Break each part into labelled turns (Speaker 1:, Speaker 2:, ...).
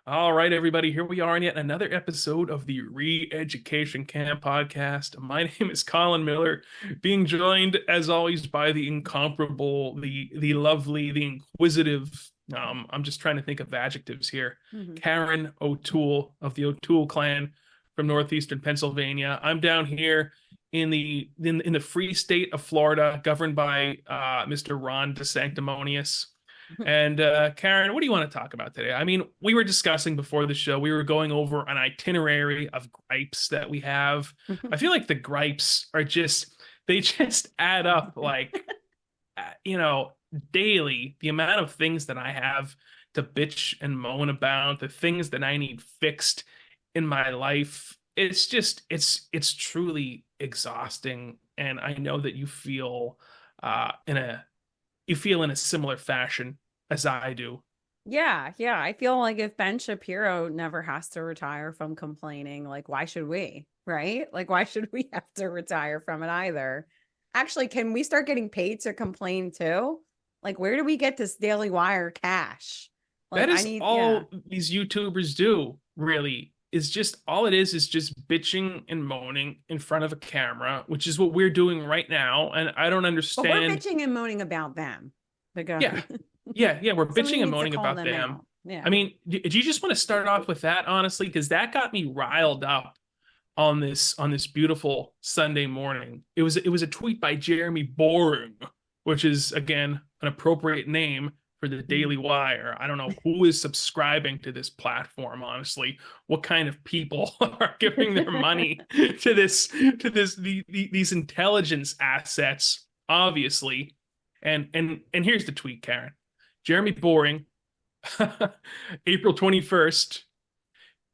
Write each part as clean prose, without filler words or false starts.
Speaker 1: All right, everybody, here we are in yet another episode of the ReEducation Camp podcast. My name is Colin Miller, being joined as always by the incomparable, the lovely, the inquisitive. I'm just trying to think of adjectives here.
Speaker 2: Mhm.
Speaker 1: Karen O'Toole of the O'Toole clan from northeastern Pennsylvania. I'm down here in the free state of Florida, governed by Mr. Ron DeSanctimonious. And Karen, what do you want to talk about today? I mean, we were discussing before the show, we were going over an itinerary of gripes that we have. I feel like the gripes are just, they just add up like, you know, daily, the amount of things that I have to bitch and moan about, the things that I need fixed in my life. It's just, it's truly exhausting. And I know that you feel in a similar fashion as I do.
Speaker 2: Yeah. I feel like if Ben Shapiro never has to retire from complaining, like, why should we? Right? Like, why should we have to retire from it either? Actually, can we start getting paid to complain too? Like, where do we get this Daily Wire cash? Like,
Speaker 1: That
Speaker 2: I
Speaker 1: is
Speaker 2: need, yeah.
Speaker 1: all these YouTubers do, really. Is just all it is just bitching and moaning in front of a camera, which is what we're doing right now. And I don't
Speaker 2: But we're
Speaker 1: understand.
Speaker 2: bitching and moaning about them. But go
Speaker 1: Yeah,
Speaker 2: ahead.
Speaker 1: yeah, we're
Speaker 2: Somebody
Speaker 1: bitching and
Speaker 2: needs to
Speaker 1: moaning
Speaker 2: call
Speaker 1: about
Speaker 2: them
Speaker 1: them.
Speaker 2: out.
Speaker 1: I
Speaker 2: Yeah.
Speaker 1: mean, do you just want to start off with that, honestly? Because that got me riled up on this beautiful Sunday morning. It was a tweet by Jeremy Boring, which is again an appropriate name for the Daily Wire. I don't know who is subscribing to this platform, honestly. What kind of people are giving their money these intelligence assets, obviously. And here's the tweet, Karen. Jeremy Boring, April 21st.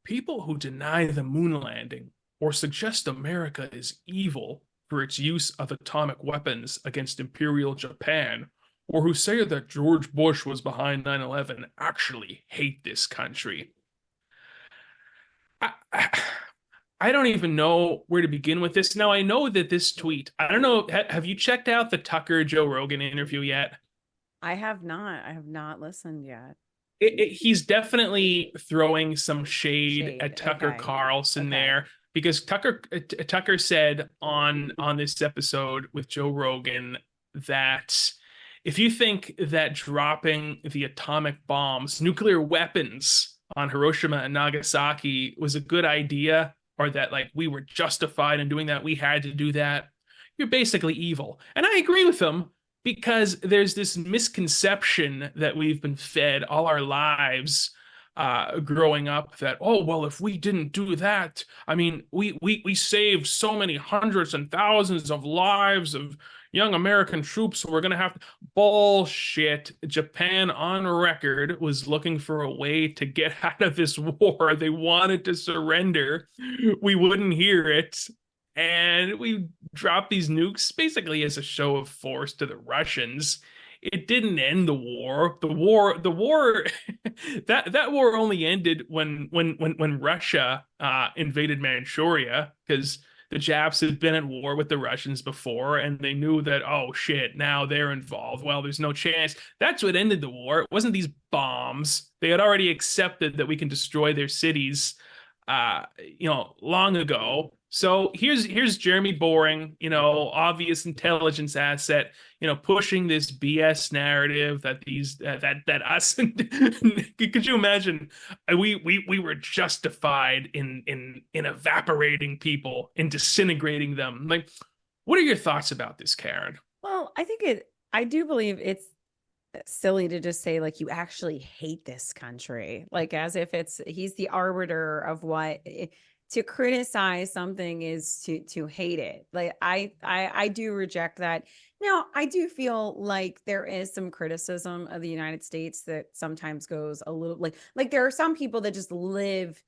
Speaker 1: People who deny the moon landing or suggest America is evil for its use of atomic weapons against Imperial Japan, or who say that George Bush was behind 9/11 actually hate this country. I don't even know where to begin with this. Now, I know that this tweet, I don't know, have you checked out the Tucker Joe Rogan interview yet?
Speaker 2: I have not. I have not listened yet.
Speaker 1: He's definitely throwing some shade
Speaker 2: Shade.
Speaker 1: at Tucker
Speaker 2: Okay.
Speaker 1: Carlson
Speaker 2: Okay.
Speaker 1: there because Tucker said on this episode with Joe Rogan that if you think that dropping the atomic bombs, nuclear weapons on Hiroshima and Nagasaki was a good idea, or that like we were justified in doing that, we had to do that, you're basically evil. And I agree with him because there's this misconception that we've been fed all our lives growing up that, oh well, if we didn't do that, I mean we saved so many hundreds and thousands of lives of young American troops, so we're gonna have to. Bullshit. Japan on record was looking for a way to get out of this war. They wanted to surrender. We wouldn't hear it, and we dropped these nukes basically as a show of force to the Russians. It didn't end the war. The war that war only ended when Russia invaded Manchuria, because the Japs had been at war with the Russians before, and they knew that, oh shit, now they're involved. Well, there's no chance. That's what ended the war. It wasn't these bombs. They had already accepted that we can destroy their cities, long ago. So here's Jeremy Boring, obvious intelligence asset, pushing this BS narrative that that us. Could you imagine? We were justified in evaporating people, in disintegrating them. Like, what are your thoughts about this, Karen?
Speaker 2: Well, I do believe it's silly to just say, like, you actually hate this country, like, as if he's the arbiter of to criticize something is to hate it. Like, I do reject that. Now, I do feel like there is some criticism of the United States that sometimes goes a little, like there are some people that just live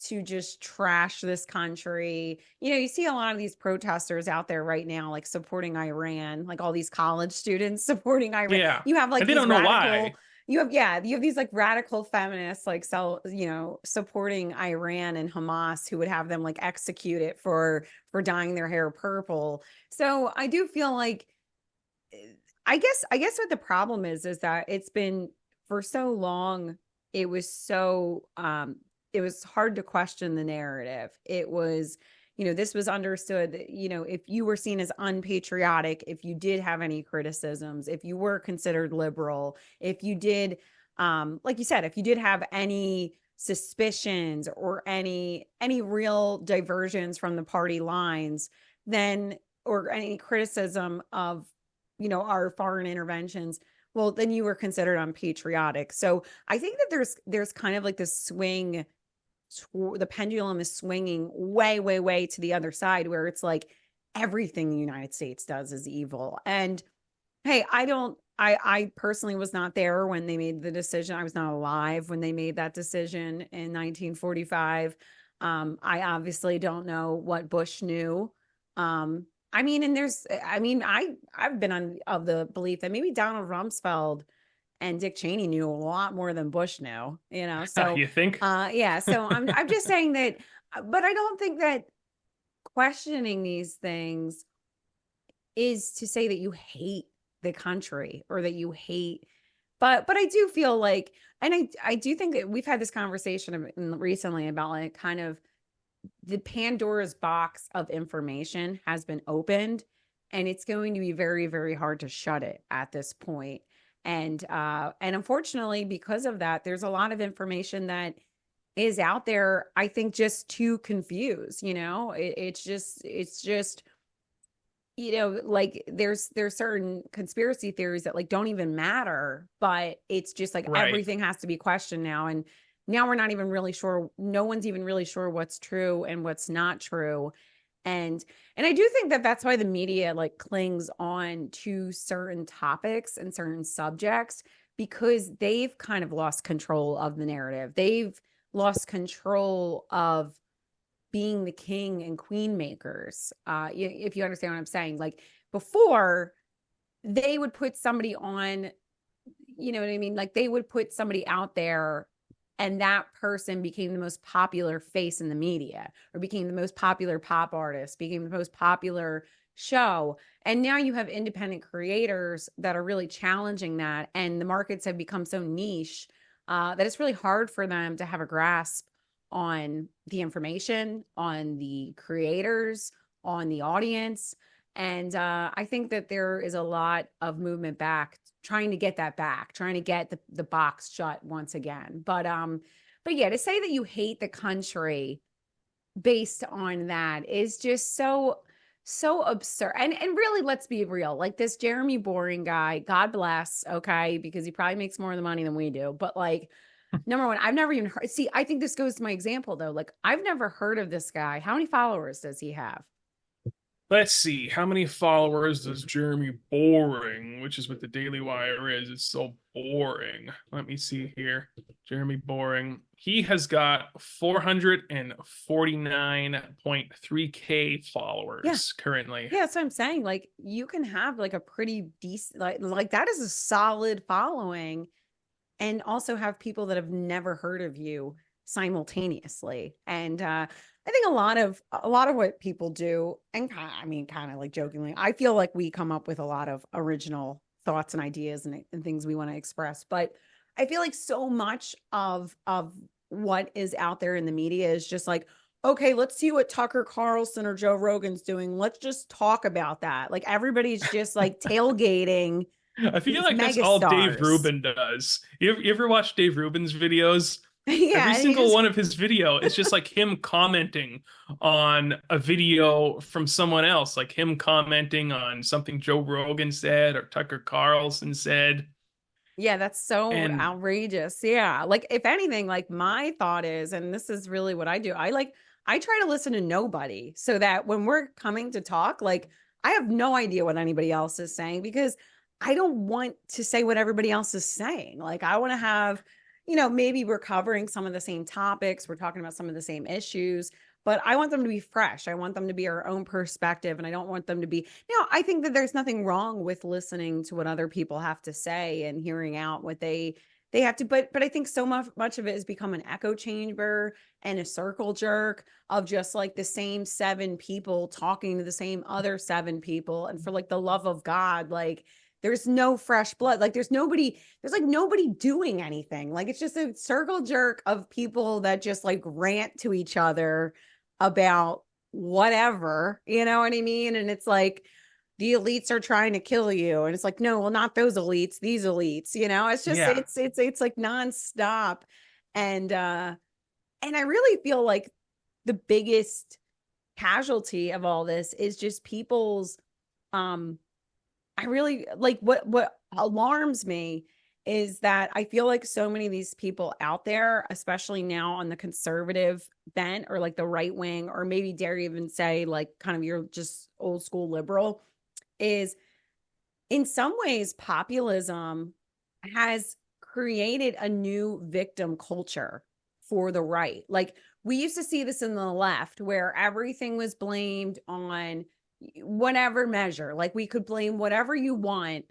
Speaker 2: to just trash this country. You see a lot of these protesters out there right now, like supporting Iran, like all these college students supporting Iran.
Speaker 1: Yeah,
Speaker 2: You have like
Speaker 1: and they
Speaker 2: these
Speaker 1: don't know
Speaker 2: radical,
Speaker 1: why.
Speaker 2: you have these like radical feminists, like, supporting Iran and Hamas, who would have them like executed for dyeing their hair purple. So I do feel like, I guess what the problem is that it's been for so long, it was so it was hard to question the narrative. It was, this was understood that, if you were seen as unpatriotic, if you did have any criticisms, if you were considered liberal, if you did, like you said, if you did have any suspicions or any real diversions from the party lines, then, or any criticism of, our foreign interventions, well, then you were considered unpatriotic. So I think that there's kind of like this swing, the pendulum is swinging way, way, way to the other side, where it's like everything the United States does is evil. And hey, I personally was not there when they made the decision. I was not alive when they made that decision in 1945. I obviously don't know what Bush knew. I mean, and I've been of the belief that maybe Donald Rumsfeld and Dick Cheney knew a lot more than Bush knew, So,
Speaker 1: You think?
Speaker 2: yeah. So I'm just saying that, but I don't think that questioning these things is to say that you hate the country or that you hate, but I do feel like, and I do think that we've had this conversation recently about like kind of the Pandora's box of information has been opened, and it's going to be very, very hard to shut it at this point. And unfortunately, because of that, there's a lot of information that is out there, I think, just to confuse. It's just like there's certain conspiracy theories that like don't even matter, but it's just like
Speaker 1: Right.
Speaker 2: everything has to be questioned now. And now we're not even really sure. No one's even really sure what's true and what's not true. And I do think that that's why the media like clings on to certain topics and certain subjects, because they've kind of lost control of the narrative. They've lost control of being the king and queen makers. If you understand what I'm saying, like before they would put somebody on, you know what I mean? Like they would put somebody out there, and that person became the most popular face in the media, or became the most popular pop artist, became the most popular show. And now you have independent creators that are really challenging that. And the markets have become so niche that it's really hard for them to have a grasp on the information, on the creators, on the audience. And I think that there is a lot of movement back, trying to get that back, trying to get the box shut once again. But yeah, to say that you hate the country based on that is just so absurd. And really, let's be real. Like this Jeremy Boring guy, God bless, okay, because he probably makes more of the money than we do. But like, number one, I've never even heard. See, I think this goes to my example though. Like, I've never heard of this guy. How many followers does he have?
Speaker 1: Let's see. How many followers does Jeremy Boring, which is what the Daily Wire is? It's so boring. Let me see here. Jeremy Boring. He has got 449.3K followers
Speaker 2: Yeah.
Speaker 1: currently.
Speaker 2: Yeah, that's what I'm saying. Like, you can have like a pretty decent, like that is a solid following, and also have people that have never heard of you simultaneously. And I think a lot of what people do, and I mean, kind of like jokingly, I feel like we come up with a lot of original thoughts and ideas and things we want to express. But I feel like so much of what is out there in the media is just like, okay, let's see what Tucker Carlson or Joe Rogan's doing. Let's just talk about that. Like everybody's just like tailgating
Speaker 1: I feel
Speaker 2: these
Speaker 1: like that's all Dave
Speaker 2: megastars.
Speaker 1: Rubin does. You ever watch Dave Rubin's videos? Every
Speaker 2: Yeah, and he
Speaker 1: single
Speaker 2: just
Speaker 1: one of his video is just like him commenting on a video from someone else, like him commenting on something Joe Rogan said or Tucker Carlson said.
Speaker 2: yeah, that's so
Speaker 1: And
Speaker 2: outrageous. Yeah. Like if anything, like my thought is, and this is really what I do, I try to listen to nobody, so that when we're coming to talk, like I have no idea what anybody else is saying, because I don't want to say what everybody else is saying. Like I want to have, maybe we're covering some of the same topics, we're talking about some of the same issues, but I want them to be fresh. I want them to be our own perspective. And I don't want them to be, I think that there's nothing wrong with listening to what other people have to say and hearing out what they have to, but I think so much of it has become an echo chamber and a circle jerk of just like the same seven people talking to the same other seven people. And for like the love of God, like There's no fresh blood. Like there's like nobody doing anything. Like it's just a circle jerk of people that just like rant to each other about whatever, you know what I mean? And it's like the elites are trying to kill you. And it's like, no, well, not those elites, these elites, you know, it's just,
Speaker 1: Yeah.
Speaker 2: it's like nonstop. And I really feel like the biggest casualty of all this is just people's, I really like what alarms me is that I feel like so many of these people out there, especially now on the conservative bent or like the right wing, or maybe dare even say like kind of your just old school liberal, is in some ways populism has created a new victim culture for the right. Like we used to see this in the left where everything was blamed on whatever measure. Like we could blame whatever you want.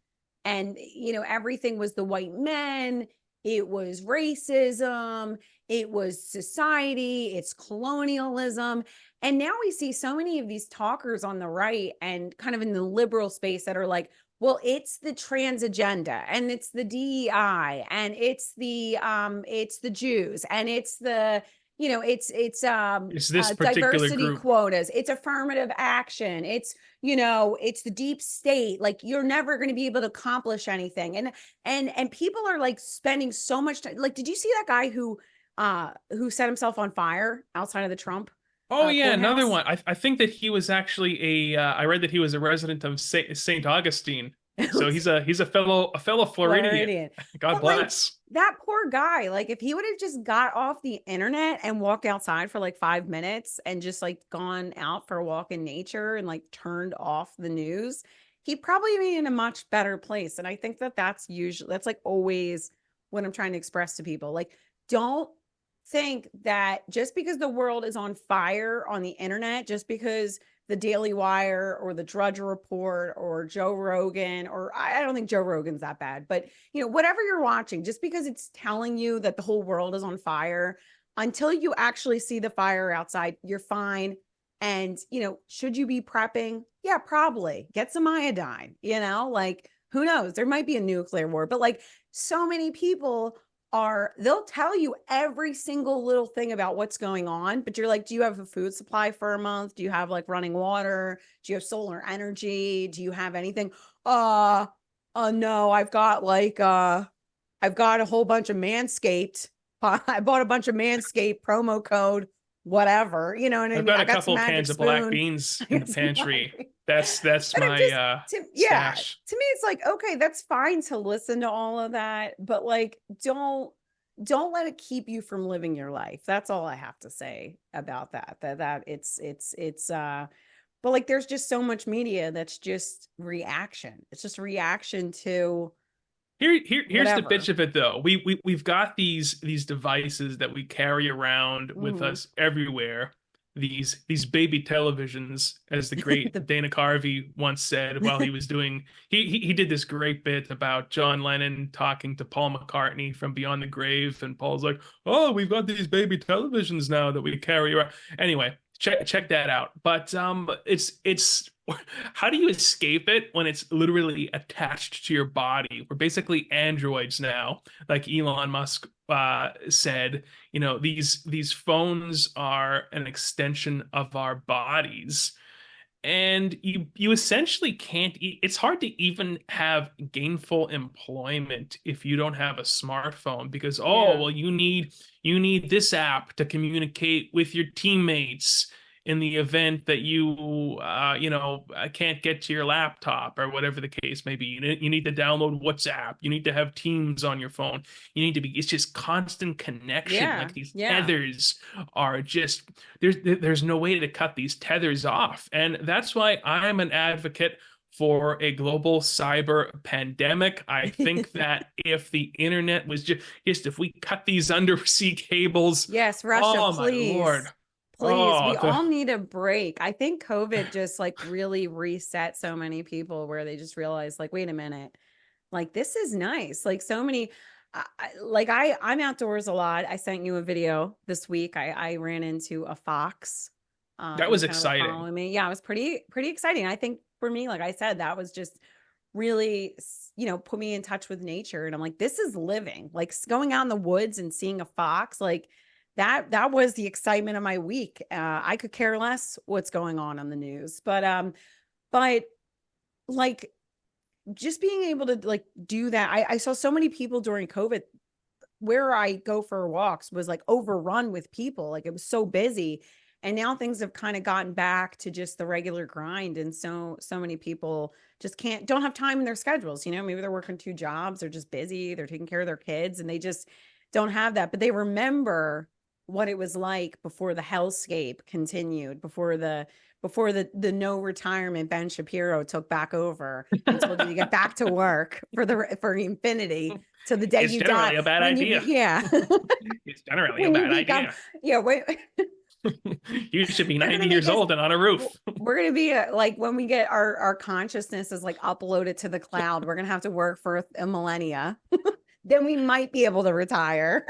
Speaker 2: And, you know, everything was the white men, it was racism, it was society, it's colonialism. And now we see so many of these talkers on the right and kind of in the liberal space that are like, well, it's the trans agenda and it's the DEI and it's the Jews and it's the, you know,
Speaker 1: It's this particular
Speaker 2: diversity
Speaker 1: group.
Speaker 2: quotas, it's affirmative action, it's, you know, it's the deep state. Like you're never going to be able to accomplish anything. And people are like spending so much time. Like, did you see that guy who set himself on fire outside of the Trump
Speaker 1: Oh yeah, another
Speaker 2: courthouse?
Speaker 1: one. I think that he was actually a. I read that he was a resident of Saint Augustine,
Speaker 2: It
Speaker 1: so
Speaker 2: was
Speaker 1: he's a fellow Floridian.
Speaker 2: Floridian.
Speaker 1: God
Speaker 2: But like
Speaker 1: bless.
Speaker 2: that poor guy, like if he would have just got off the internet and walked outside for like 5 minutes and just like gone out for a walk in nature and like turned off the news, he'd probably be in a much better place. And I think that that's like always what I'm trying to express to people. Like, don't think that just because the world is on fire on the internet, just because the Daily Wire or the Drudge Report or Joe Rogan, or I don't think Joe Rogan's that bad, but you know, whatever you're watching, just because it's telling you that the whole world is on fire, until you actually see the fire outside, you're fine. And, you know, should you be prepping? Yeah, probably get some iodine, you know, like who knows? There might be a nuclear war, but like so many people they'll tell you every single little thing about what's going on, but you're like, do you have a food supply for a month? Do you have like running water? Do you have solar energy? Do you have anything? No, I've got a whole bunch of Manscaped. I bought a bunch of Manscaped promo code, whatever, you know what I
Speaker 1: I've
Speaker 2: mean?
Speaker 1: got
Speaker 2: I
Speaker 1: a
Speaker 2: got some
Speaker 1: couple of
Speaker 2: magic
Speaker 1: cans of black
Speaker 2: spoon.
Speaker 1: beans
Speaker 2: I
Speaker 1: in the
Speaker 2: got some
Speaker 1: pantry.
Speaker 2: magic-
Speaker 1: That's
Speaker 2: but I'm
Speaker 1: my
Speaker 2: just yeah,
Speaker 1: stash.
Speaker 2: to me it's like, okay, that's fine to listen to all of that, but like don't let it keep you from living your life. That's all I have to say about that it's but like there's just so much media that's just reaction. It's just reaction to
Speaker 1: Here's the bitch
Speaker 2: whatever.
Speaker 1: of it though. We've got these devices that we carry around with
Speaker 2: Mm-hmm.
Speaker 1: us everywhere. These baby televisions, as the great
Speaker 2: The
Speaker 1: Dana Carvey once said while he was doing he did this great bit about John Lennon talking to Paul McCartney from beyond the grave, and Paul's like, "Oh, we've got these baby televisions now that we carry around." Anyway, check that out. But it's how do you escape it when it's literally attached to your body? We're basically androids now, like Elon Musk said. You know, these phones are an extension of our bodies, and you essentially can't it's hard to even have gainful employment if you don't have a smartphone, because oh
Speaker 2: Yeah.
Speaker 1: well, you need this app to communicate with your teammates in the event that you can't get to your laptop or whatever the case may be. You need to download WhatsApp, you need to have Teams on your phone, you need to be it's just constant connection.
Speaker 2: Yeah.
Speaker 1: Like these
Speaker 2: Yeah.
Speaker 1: tethers are just there's no way to cut these tethers off. And that's why I'm an advocate for a global cyber pandemic. I think that if the internet was just if we cut these undersea cables,
Speaker 2: Yes, Russia,
Speaker 1: oh my Lord.
Speaker 2: please. Please.
Speaker 1: Oh,
Speaker 2: We all need a break. I think COVID just like really reset so many people where they just realized like, wait a minute, like this is nice. Like so many I'm outdoors a lot. I sent you a video this week. I ran into a fox.
Speaker 1: that
Speaker 2: He
Speaker 1: was
Speaker 2: was kind of like
Speaker 1: exciting.
Speaker 2: following me. Yeah, it was pretty exciting. I think for me, like I said, that was just really, put me in touch with nature. And I'm like, this is living, like going out in the woods and seeing a fox, like that was the excitement of my week. I could care less what's going on the news, but like just being able to like do that. I saw so many people during COVID where I go for walks was like overrun with people. Like it was so busy. And now things have kind of gotten back to just the regular grind. And so many people just don't have time in their schedules. Maybe they're working 2 jobs, they're just busy, they're taking care of their kids, and they just don't have that. But they remember what it was like before the hellscape continued, before the no retirement Ben Shapiro took back over and told you to get back to work for infinity to the day
Speaker 1: It's
Speaker 2: you
Speaker 1: generally
Speaker 2: die.
Speaker 1: a bad idea.
Speaker 2: Yeah.
Speaker 1: It's generally
Speaker 2: When
Speaker 1: a
Speaker 2: you
Speaker 1: bad
Speaker 2: become,
Speaker 1: idea.
Speaker 2: yeah, wait.
Speaker 1: You should be
Speaker 2: They're
Speaker 1: 90
Speaker 2: gonna make
Speaker 1: years
Speaker 2: us,
Speaker 1: old and on a roof.
Speaker 2: we're gonna be like when we get our consciousness is like uploaded to the cloud, we're gonna have to work for a millennia. Then we might be able to retire.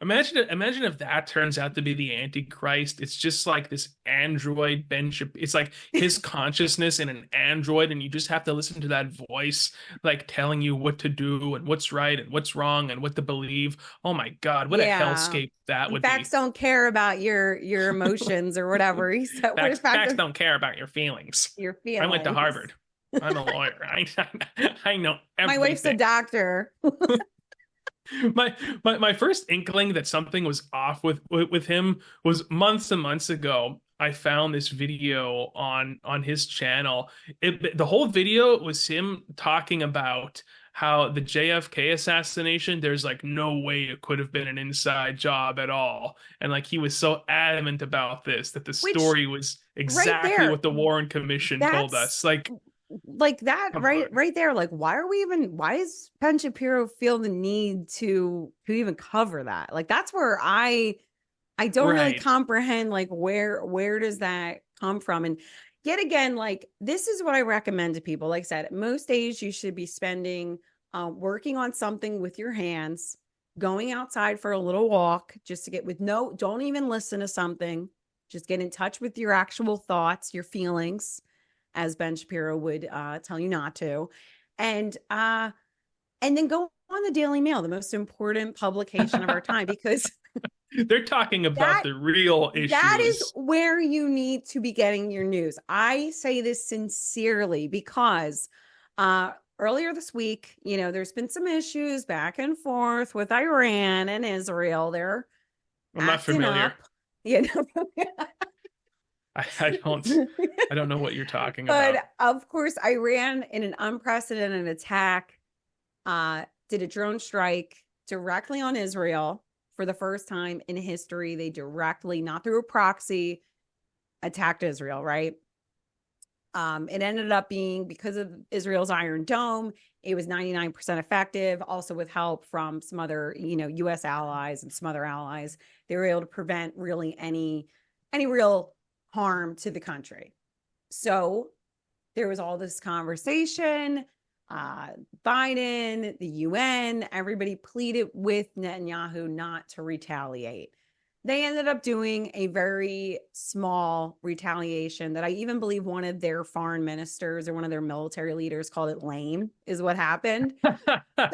Speaker 1: Imagine if that turns out to be the Antichrist. It's just like this android it's like his consciousness in an android, and you just have to listen to that voice like telling you what to do and what's right and what's wrong and what to believe. Oh my God, what a
Speaker 2: Yeah.
Speaker 1: hellscape that would
Speaker 2: Facts
Speaker 1: be.
Speaker 2: don't care about your emotions or whatever. He said, what is
Speaker 1: Facts don't care about your feelings.
Speaker 2: your
Speaker 1: I went to
Speaker 2: feelings?
Speaker 1: Harvard. I'm a lawyer. I know
Speaker 2: My wife's a
Speaker 1: everything.
Speaker 2: doctor.
Speaker 1: My first inkling that something was off with him was months and months ago. I found this video on his channel. The whole video was him talking about how the JFK assassination, there's like no way it could have been an inside job at all. And like he was so adamant about this that the
Speaker 2: Which
Speaker 1: story was
Speaker 2: right
Speaker 1: exactly
Speaker 2: there,
Speaker 1: what the Warren Commission told
Speaker 2: that's
Speaker 1: us.
Speaker 2: like that
Speaker 1: Come
Speaker 2: right there. Like, why is Ben Shapiro feel the need to even cover that? Like, that's where I
Speaker 1: on.
Speaker 2: don't really
Speaker 1: Right.
Speaker 2: comprehend like where does that come from? And yet again, like this is what I recommend to people. Like I said, most days you should be spending working on something with your hands, going outside for a little walk, just to get with don't even listen to something, just get in touch with your actual thoughts, your feelings, as Ben Shapiro would tell you not to, and then go on the Daily Mail, the most important publication of our time, because
Speaker 1: They're talking about
Speaker 2: that
Speaker 1: the real
Speaker 2: that is
Speaker 1: issues.
Speaker 2: where you need to be getting your news. I say this sincerely because earlier this week, there's been some issues back and forth with Iran and Israel. They're
Speaker 1: I'm not
Speaker 2: acting
Speaker 1: familiar.
Speaker 2: up, you know.
Speaker 1: I don't know what you're talking about.
Speaker 2: But of course, Iran, in an unprecedented attack, did a drone strike directly on Israel for the first time in history. They directly, not through a proxy, attacked Israel, right? It ended up being, because of Israel's Iron Dome, it was 99% effective. Also, with help from some other, U.S. allies and some other allies, they were able to prevent really any real harm to the country. So there was all this conversation. Biden, the UN, everybody pleaded with Netanyahu not to retaliate. They ended up doing a very small retaliation that I even believe one of their foreign ministers or one of their military leaders called it lame, is what happened.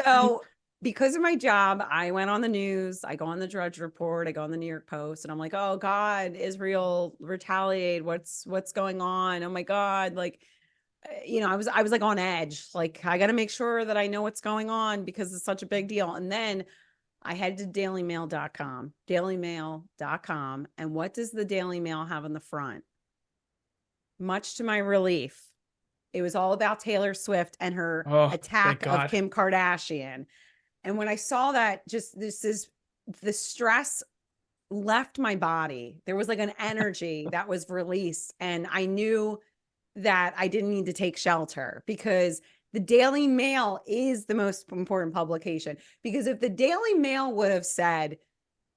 Speaker 2: So because of my job, I went on the news, I go on the Drudge Report, I go on the New York Post, and I'm like, oh God, Israel retaliate. What's going on? Oh my God. Like, I was like on edge. Like, I got to make sure that I know what's going on because it's such a big deal. And then I head to dailymail.com. And what does the Daily Mail have on the front? Much to my relief, it was all about Taylor Swift and her
Speaker 1: Oh, thank
Speaker 2: attack of
Speaker 1: God.
Speaker 2: Kim Kardashian. And when I saw that, just the stress left my body. There was like an energy that was released. And I knew that I didn't need to take shelter, because the Daily Mail is the most important publication. Because if the Daily Mail would have said,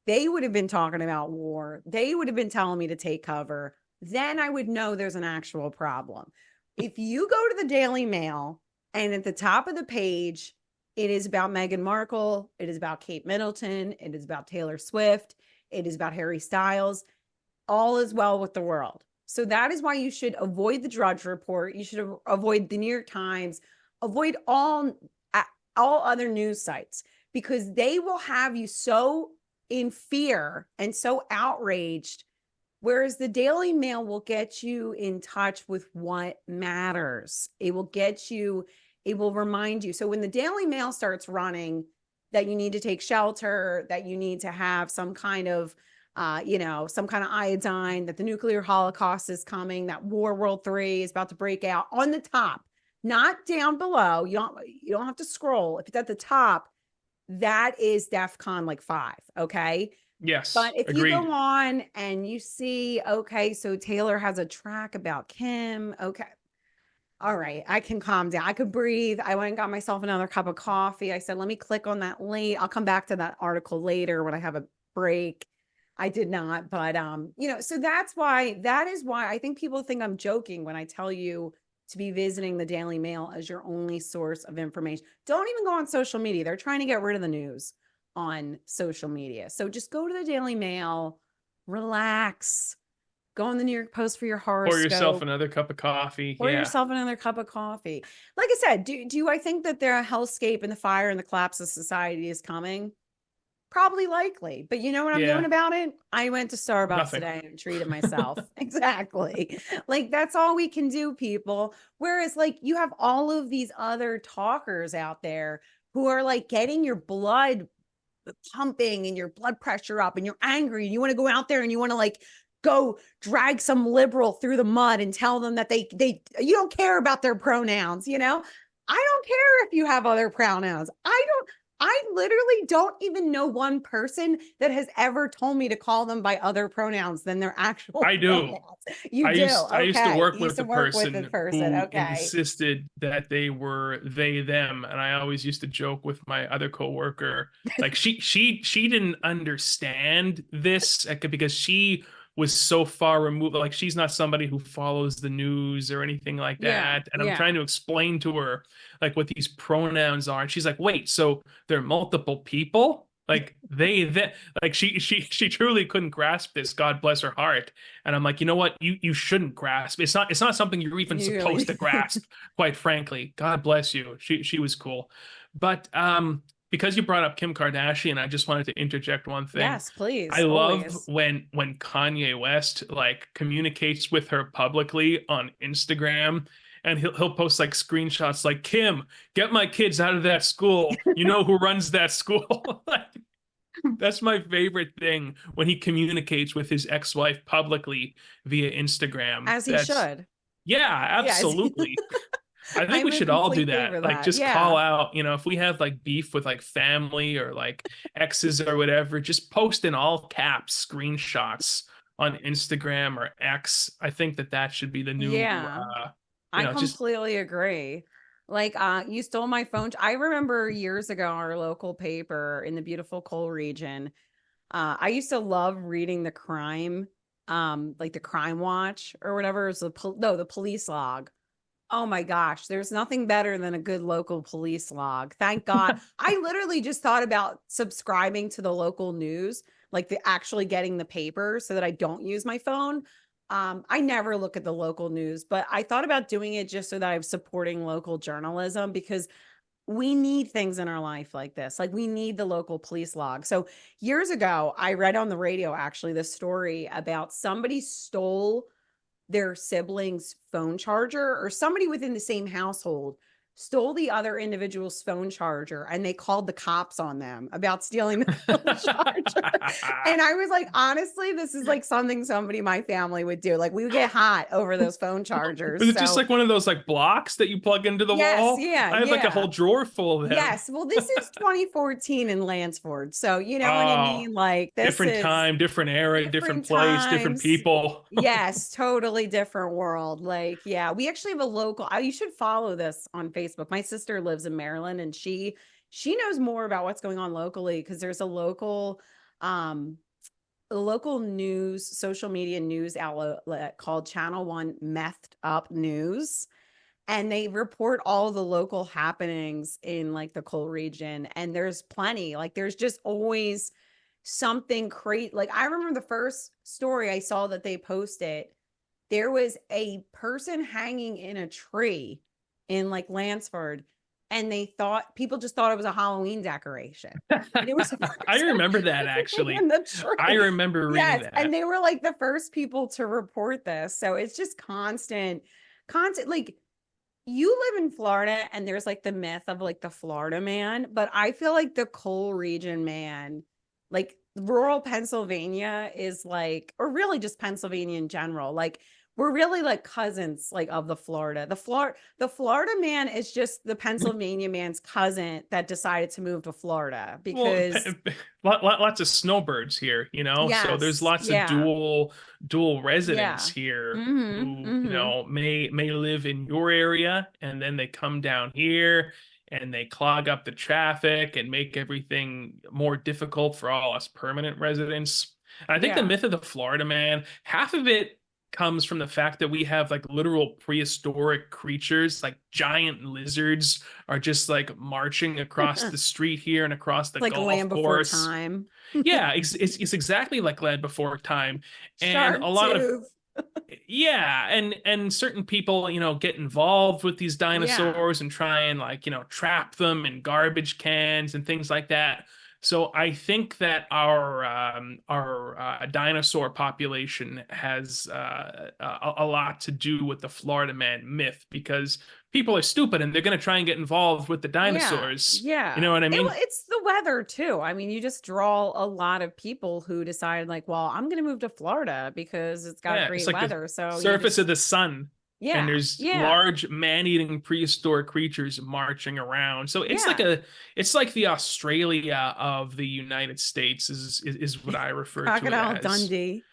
Speaker 2: they would have been talking about war, they would have been telling me to take cover, then I would know there's an actual problem. If you go to the Daily Mail and at the top of the page, it is about Meghan Markle, it is about Kate Middleton, it is about Taylor Swift, it is about Harry Styles, all is well with the world. So that is why you should avoid the Drudge Report. You should avoid the New York Times. avoid all other news sites, because they will have you so in fear and so outraged. Whereas the Daily Mail will get you in touch with what matters. It will remind you. So when the Daily Mail starts running that you need to take shelter, that you need to have some kind of, some kind of iodine, that the nuclear holocaust is coming, that World 3 is about to break out, on the top, not down below. You don't have to scroll. If it's at the top, that is DEFCON like 5. Okay.
Speaker 1: Yes,
Speaker 2: But if you
Speaker 1: agreed.
Speaker 2: go on and you see, okay, so Taylor has a track about Kim. Okay. All right. I can calm down. I could breathe. I went and got myself another cup of coffee. I said, let me click on that link. I'll come back to that article later when I have a break. I did not, but so that is why I think people think I'm joking when I tell you to be visiting the Daily Mail as your only source of information. Don't even go on social media. They're trying to get rid of the news on social media. So just go to the Daily Mail, relax, go on the New York Post for your
Speaker 1: Pour yourself
Speaker 2: horoscope,
Speaker 1: another cup of coffee.
Speaker 2: pour
Speaker 1: Yeah.
Speaker 2: yourself another cup of coffee. Like I said, do I think that there a hellscape and the fire and the collapse of society is coming? Probably likely. But you know what I'm doing
Speaker 1: Yeah.
Speaker 2: about it? I went to Starbucks
Speaker 1: Nothing.
Speaker 2: today and treated myself. Exactly. Like that's all we can do, people. Whereas like you have all of these other talkers out there who are like getting your blood pumping and your blood pressure up and you're angry and you want to go out there and you want to like go drag some liberal through the mud and tell them that they you don't care about their pronouns. I don't care if you have other pronouns. I literally don't even know one person that has ever told me to call them by other pronouns than their actual
Speaker 1: I do.
Speaker 2: pronouns. You do.
Speaker 1: I used to
Speaker 2: Okay.
Speaker 1: work
Speaker 2: You used
Speaker 1: with
Speaker 2: to
Speaker 1: a
Speaker 2: work with a
Speaker 1: person
Speaker 2: person.
Speaker 1: who
Speaker 2: Okay.
Speaker 1: insisted that they were they them, and I always used to joke with my other coworker, like she didn't understand this because she was so far removed. Like she's not somebody who follows the news or anything like
Speaker 2: Yeah.
Speaker 1: that. And I'm
Speaker 2: Yeah.
Speaker 1: trying to explain to her like what these pronouns are, and she's like, "Wait, so there are multiple people?" Like they like she truly couldn't grasp this. God bless her heart. And I'm like, you know what? You shouldn't grasp. It's not something you're even
Speaker 2: You
Speaker 1: supposed
Speaker 2: really
Speaker 1: to grasp, quite frankly. God bless you. She was cool. But because you brought up Kim Kardashian, I just wanted to interject one thing.
Speaker 2: Yes,
Speaker 1: I
Speaker 2: please.
Speaker 1: love
Speaker 2: Always.
Speaker 1: when Kanye West like communicates with her publicly on Instagram, and he'll post like screenshots like, Kim, get my kids out of that school. You know who runs that school? Like, that's my favorite thing when he communicates with his ex-wife publicly via Instagram.
Speaker 2: As he
Speaker 1: That's
Speaker 2: should.
Speaker 1: Yeah,
Speaker 2: Yes.
Speaker 1: absolutely. I think we
Speaker 2: I'm in
Speaker 1: should all do
Speaker 2: complete
Speaker 1: that.
Speaker 2: favor of
Speaker 1: Like
Speaker 2: that.
Speaker 1: just call
Speaker 2: Yeah.
Speaker 1: out, if we have like beef with like family or like exes or whatever, just post in all caps screenshots on Instagram or X. I think that should be the new
Speaker 2: Yeah. I
Speaker 1: just
Speaker 2: completely agree. Like, you stole my phone. I remember years ago, our local paper in the beautiful coal region. I used to love reading the crime, like the Crime Watch or whatever. It was the police log. Oh my gosh, there's nothing better than a good local police log. Thank God. I literally just thought about subscribing to the local news, like the actually getting the paper so that I don't use my phone. I never look at the local news, but I thought about doing it just so that I'm supporting local journalism, because we need things in our life like this. Like we need the local police log. So years ago, I read on the radio actually this story about somebody stole their sibling's phone charger, or somebody within the same household stole the other individual's phone charger, and they called the cops on them about stealing the phone charger. And I was like, honestly, this is like something somebody in my family would do. Like we would get hot over those phone chargers.
Speaker 1: is it just
Speaker 2: So
Speaker 1: like one of those like blocks that you plug into the
Speaker 2: yes,
Speaker 1: wall?
Speaker 2: yeah,
Speaker 1: I have like a
Speaker 2: yeah.
Speaker 1: whole drawer full of them.
Speaker 2: Yes. Well, this is 2014 in Lansford. So you know what I
Speaker 1: Oh,
Speaker 2: mean? Like this
Speaker 1: different
Speaker 2: is
Speaker 1: time, different era, different
Speaker 2: different
Speaker 1: place, different
Speaker 2: times.
Speaker 1: people.
Speaker 2: Yes, totally different world. Like, yeah, we actually have a local. You should follow this on Facebook. My sister lives in Maryland, and she knows more about what's going on locally, because there's um a local news, social media news outlet called Channel One Methed Up News, and they report all the local happenings in like the coal region. And there's plenty. Like, there's just always something crazy. Like I remember the first story I saw that they posted, there was a person hanging in a tree in like Lansford, and people just thought it was a Halloween decoration. And it was the
Speaker 1: I
Speaker 2: first
Speaker 1: remember that
Speaker 2: in
Speaker 1: actually.
Speaker 2: the
Speaker 1: I
Speaker 2: tree.
Speaker 1: remember reading
Speaker 2: Yes, and
Speaker 1: that.
Speaker 2: they were like the first people to report this. So it's just constant. Like you live in Florida, and there's like the myth of like the Florida man, but I feel like the coal region man, like rural Pennsylvania is like, or really just Pennsylvania in general, like we're really like cousins like of the Florida. The Florida man is just the Pennsylvania man's cousin that decided to move to Florida
Speaker 1: Well,
Speaker 2: because
Speaker 1: lots of snowbirds here, you know. So there's
Speaker 2: yes,
Speaker 1: lots of
Speaker 2: yeah,
Speaker 1: dual residents
Speaker 2: yeah.
Speaker 1: here
Speaker 2: Mm-hmm.
Speaker 1: who,
Speaker 2: Mm-hmm.
Speaker 1: may live in your area and then they come down here and they clog up the traffic and make everything more difficult for all us permanent residents. And I think the
Speaker 2: Yeah.
Speaker 1: myth of the Florida man, half of it comes from the fact that we have like literal prehistoric creatures, like giant lizards are just like marching across the street here and across the
Speaker 2: Like
Speaker 1: golf
Speaker 2: Land Before
Speaker 1: course.
Speaker 2: Time.
Speaker 1: Yeah, it's exactly like Land Before Time, and a
Speaker 2: Shark
Speaker 1: lot of
Speaker 2: Tooth.
Speaker 1: yeah, and certain people, get involved with these
Speaker 2: Yeah.
Speaker 1: dinosaurs and try and like, trap them in garbage cans and things like that. So I think that our dinosaur population has a lot to do with the Florida man myth because people are stupid and they're going to try and get involved with the
Speaker 2: Yeah.
Speaker 1: dinosaurs. You
Speaker 2: Yeah.
Speaker 1: know what I mean?
Speaker 2: It's the weather too. I mean, you just draw a lot of people who decide like, well, I'm going to move to Florida because it's got
Speaker 1: Yeah, it's
Speaker 2: great
Speaker 1: like the
Speaker 2: weather. So you
Speaker 1: surface
Speaker 2: just,
Speaker 1: of the sun, and
Speaker 2: yeah.
Speaker 1: there's
Speaker 2: Yeah.
Speaker 1: large man-eating prehistoric creatures marching around. So
Speaker 2: Yeah.
Speaker 1: it's like the Australia of the United States is what I refer to it
Speaker 2: Crocodile
Speaker 1: as.
Speaker 2: Dundee.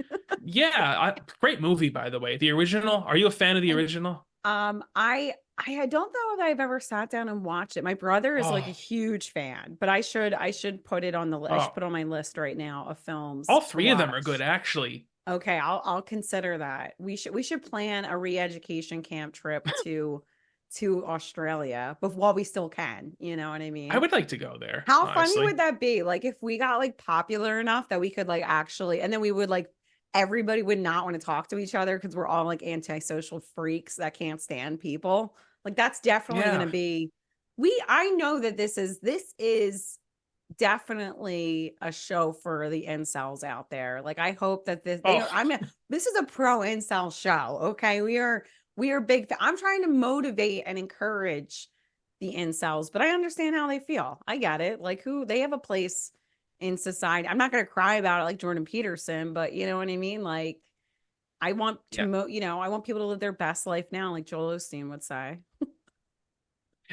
Speaker 1: Yeah, great movie by the way. The original. Are you a fan of the
Speaker 2: And
Speaker 1: original?
Speaker 2: I don't know if I've ever sat down and watched it. My brother is like a
Speaker 1: Oh,
Speaker 2: huge fan, but I should put it on I should
Speaker 1: oh,
Speaker 2: put it on my list right now of films
Speaker 1: all
Speaker 2: to
Speaker 1: three of them are good
Speaker 2: watch.
Speaker 1: actually.
Speaker 2: Okay, I'll consider that. We should plan a re-education camp trip to Australia, but while we still can, you know what I
Speaker 1: I
Speaker 2: mean?
Speaker 1: would like to go there,
Speaker 2: How funny
Speaker 1: honestly.
Speaker 2: would that be? Like if we got like popular enough that we could like actually, and then we would like everybody would not want to talk to each other because we're all like antisocial freaks that can't stand people. Like that's definitely going to
Speaker 1: Yeah.
Speaker 2: be I know that this is definitely a show for the incels out there. Like I hope that
Speaker 1: Oh,
Speaker 2: this is a pro incel show. Okay. We are big. I'm trying to motivate and encourage the incels, but I understand how they feel. I get it. Like who they have a place in society. I'm not going to cry about it like Jordan Peterson, but you know what I mean? Like I want to
Speaker 1: yeah.
Speaker 2: I want people to live their best life now, like Joel Osteen would say.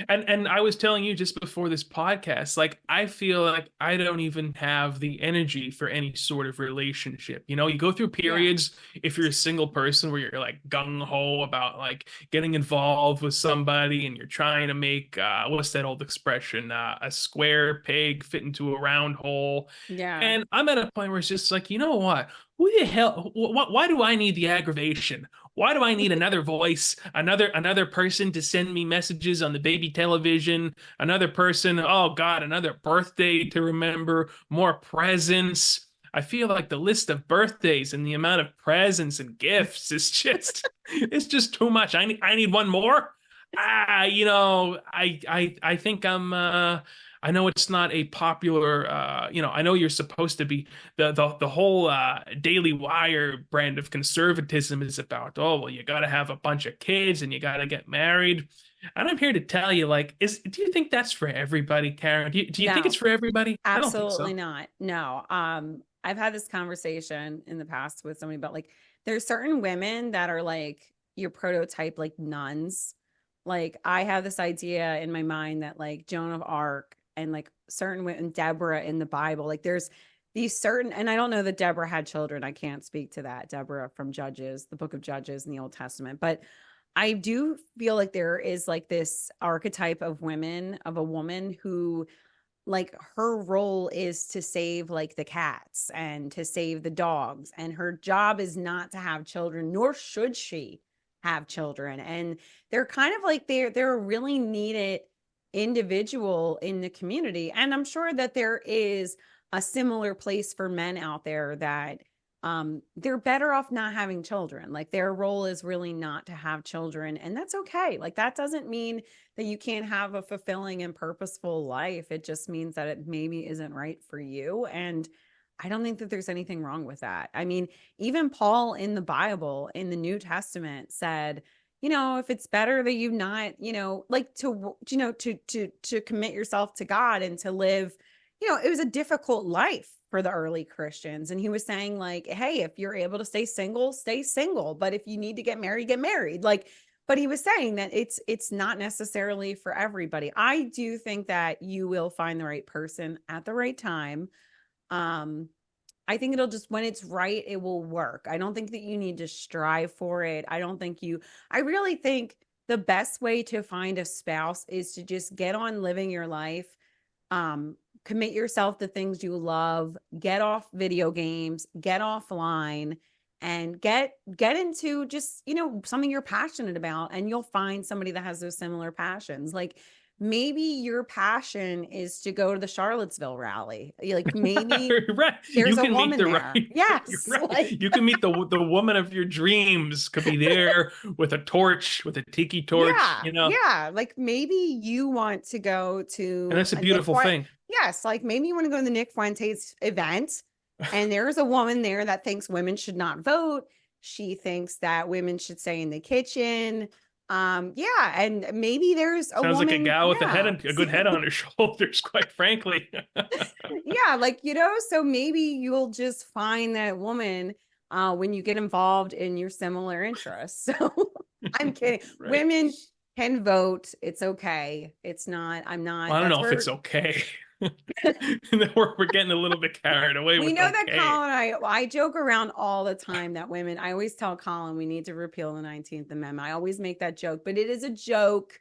Speaker 1: And I was telling you just before this podcast, like I feel like I don't even have the energy for any sort of relationship. You go through
Speaker 2: Yeah.
Speaker 1: periods if you're a single person where you're like gung ho about like getting involved with somebody and you're trying to make what's that old expression? A square peg fit into a round hole.
Speaker 2: Yeah.
Speaker 1: And I'm at a point where it's just like, you know what? Who the hell? Why do I need the aggravation? Why do I need another voice, another person to send me messages on the baby television, another person, oh God, another birthday to remember, more presents. I feel like the list of birthdays and the amount of presents and gifts is just it's just too much. I need one more. I think I know it's not a popular I know you're supposed to be the whole Daily Wire brand of conservatism is about, oh well, you got to have a bunch of kids and you got to get married. And I'm here to tell you, like, do you think that's for everybody, Karen? Do you think it's
Speaker 2: No.
Speaker 1: for everybody? I don't think
Speaker 2: Absolutely
Speaker 1: so.
Speaker 2: not. No. I've had this conversation in the past with somebody about like there's certain women that are like your prototype like nuns. Like I have this idea in my mind that like Joan of Arc and like certain women, Deborah in the Bible, like there's these certain, and I don't know that Deborah had children. I can't speak to that. Deborah from Judges, the book of Judges in the Old Testament, but I do feel like there is like this archetype of a woman who like her role is to save like the cats and to save the dogs, and her job is not to have children, nor should she have children. And they're kind of like they're a really needed individual in the community, and I'm sure that there is a similar place for men out there that they're better off not having children. Like their role is really not to have children, and that's okay. Like that doesn't mean that you can't have a fulfilling and purposeful life. It just means that it maybe isn't right for you. And I don't think that there's anything wrong with that. I mean, even Paul in the Bible, in the New Testament, said, if it's better that you not, like to commit yourself to God and to live, it was a difficult life for the early Christians. And he was saying like, hey, if you're able to stay single, stay single. But if you need to get married, get married. Like, but he was saying that it's not necessarily for everybody. I do think that you will find the right person at the right time. I think it'll just, when it's right, it will work. I don't think that you need to strive for it. I really think the best way to find a spouse is to just get on living your life. Commit yourself to things you love, get off video games, get offline, and get into just, something you're passionate about, and you'll find somebody that has those similar passions. Like maybe your passion is to go to the Charlottesville rally. Like maybe
Speaker 1: right.
Speaker 2: there's
Speaker 1: You
Speaker 2: a
Speaker 1: can meet
Speaker 2: woman
Speaker 1: the
Speaker 2: there.
Speaker 1: right.
Speaker 2: Yes.
Speaker 1: Right.
Speaker 2: Like,
Speaker 1: You can meet the woman of your dreams. Could be there with a torch, with a tiki torch.
Speaker 2: yeah. Yeah. Like maybe you want to go
Speaker 1: And
Speaker 2: to
Speaker 1: that's a beautiful thing.
Speaker 2: Yes. Like maybe you want to go to the Nick Fuentes event, and there's a woman there that thinks women should not vote. She thinks that women should stay in the kitchen. Yeah, and maybe there's a
Speaker 1: Sounds
Speaker 2: woman,
Speaker 1: like a gal with
Speaker 2: yeah.
Speaker 1: a good head on her shoulders, quite frankly.
Speaker 2: Yeah, like, so maybe you'll just find that woman when you get involved in your similar interests. So I'm kidding.
Speaker 1: Right.
Speaker 2: Women can vote. It's okay. It's not, I'm not,
Speaker 1: Well, I don't
Speaker 2: that's
Speaker 1: know if
Speaker 2: where
Speaker 1: it's okay. We're getting a little bit carried away
Speaker 2: we
Speaker 1: with
Speaker 2: know
Speaker 1: okay.
Speaker 2: that Colin, I joke around all the time that women, I always tell Colin we need to repeal the 19th Amendment. I always make that joke, but it is a joke.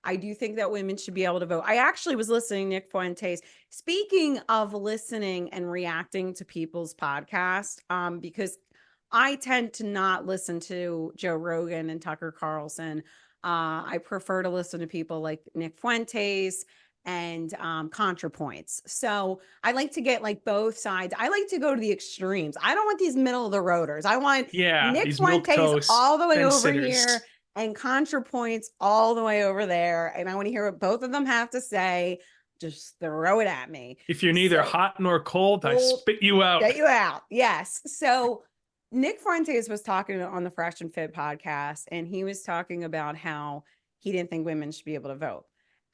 Speaker 2: I do think that women should be able to vote. I actually was listening to Nick Fuentes. Speaking of listening and reacting to people's podcasts, because I tend to not listen to Joe Rogan and Tucker Carlson. I prefer to listen to people like Nick Fuentes and ContraPoints. So I like to get like both sides. I like to go to the extremes. I don't want these middle of the roaders. I want Nick Fuentes all the way over here and ContraPoints all the way over there. And I want to hear what both of them have to say. Just throw it at me.
Speaker 1: If you're neither hot nor cold, I spit you out.
Speaker 2: Get you out. Yes. So Nick Fuentes was talking on the Fresh and Fit podcast, and he was talking about how he didn't think women should be able to vote.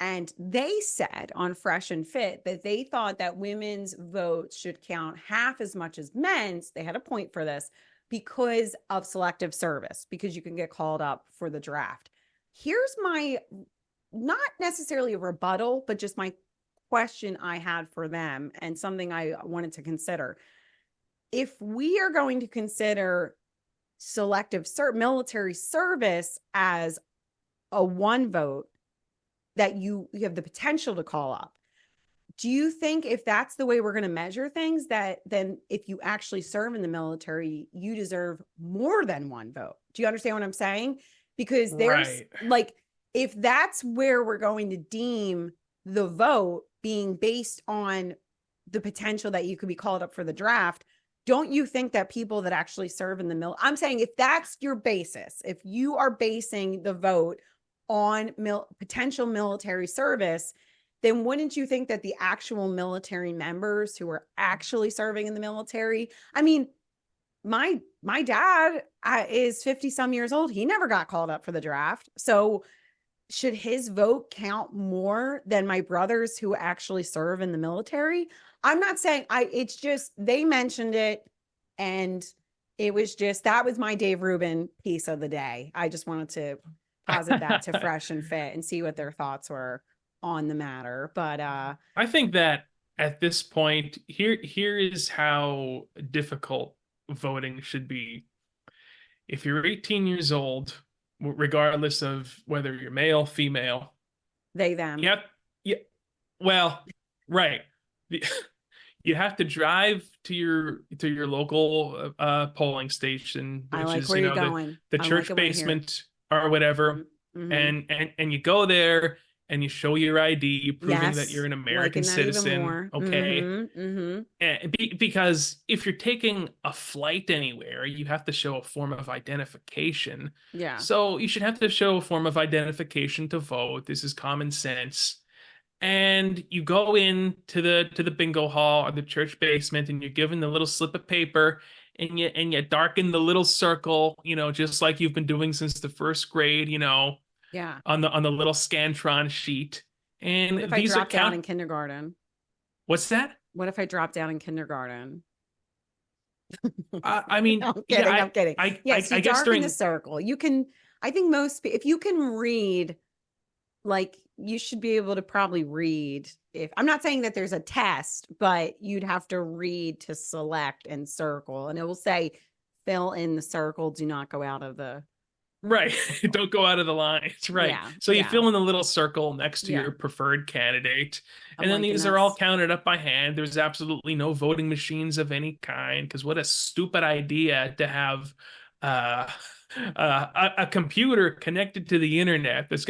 Speaker 2: And they said on Fresh and Fit that they thought that women's votes should count half as much as men's. They had a point for this because of selective service, because you can get called up for the draft. Here's my, not necessarily a rebuttal, but just my question I had for them and something I wanted to consider. If we are going to consider selective military service as a one vote, that you have the potential to call up. Do you think if that's the way we're going to measure things, that then if you actually serve in the military, you deserve more than one vote? Do you understand what I'm saying? Because there's like, if that's where we're going to deem the vote being based on the potential that you could be called up for the draft, don't you think that people that actually serve in the I'm saying if that's your basis, if you are basing the vote on potential military service, then wouldn't you think that the actual military members who are actually serving in the military, I mean, my dad is 50 some years old. He never got called up for the draft. So should his vote count more than my brothers who actually serve in the military? I'm not saying it's just, they mentioned it, and it was just, that was my Dave Rubin piece of the day. I just wanted to posit that to Fresh and Fit and see what their thoughts were on the matter. But
Speaker 1: I think that at this point, here is how difficult voting should be. If you're 18 years old, regardless of whether you're male, female,
Speaker 2: they, them.
Speaker 1: Yep. Yeah. Well, right. You have to drive to your local polling station, which is the church basement or whatever, and you go there and you show your ID proving that you're
Speaker 2: Yes.
Speaker 1: an American
Speaker 2: Liking that even
Speaker 1: citizen,
Speaker 2: more.
Speaker 1: okay?
Speaker 2: Mm-hmm. Mm-hmm.
Speaker 1: Because if you're taking a flight anywhere, you have to show a form of identification.
Speaker 2: Yeah.
Speaker 1: So you should have to show a form of identification to vote. This is common sense. And you go in to the bingo hall or the church basement, and you're given the little slip of paper, and you darken the little circle, just like you've been doing since the first grade,
Speaker 2: Yeah.
Speaker 1: on the little Scantron sheet.
Speaker 2: What
Speaker 1: And
Speaker 2: if I
Speaker 1: these are
Speaker 2: dropped out
Speaker 1: count.
Speaker 2: in kindergarten?
Speaker 1: What's that?
Speaker 2: What if I dropped out in kindergarten?
Speaker 1: I mean,
Speaker 2: I'm
Speaker 1: yeah,
Speaker 2: kidding. I'm kidding. Yes,
Speaker 1: I
Speaker 2: you
Speaker 1: guess
Speaker 2: darken the
Speaker 1: during
Speaker 2: circle. You can, I think if you can read, like you should be able to probably read. If I'm not saying that there's a test, but you'd have to read to select and circle, and it will say fill in the circle, do not go out of the.
Speaker 1: right, don't go out of the lines, right?
Speaker 2: Yeah.
Speaker 1: So you
Speaker 2: Yeah.
Speaker 1: fill in the little circle next to
Speaker 2: Yeah.
Speaker 1: your preferred candidate,
Speaker 2: I'm
Speaker 1: and then
Speaker 2: liking
Speaker 1: these are all
Speaker 2: this.
Speaker 1: counted up by hand. There's absolutely no voting machines of any kind, because what a stupid idea to have uh, a computer connected to the internet that's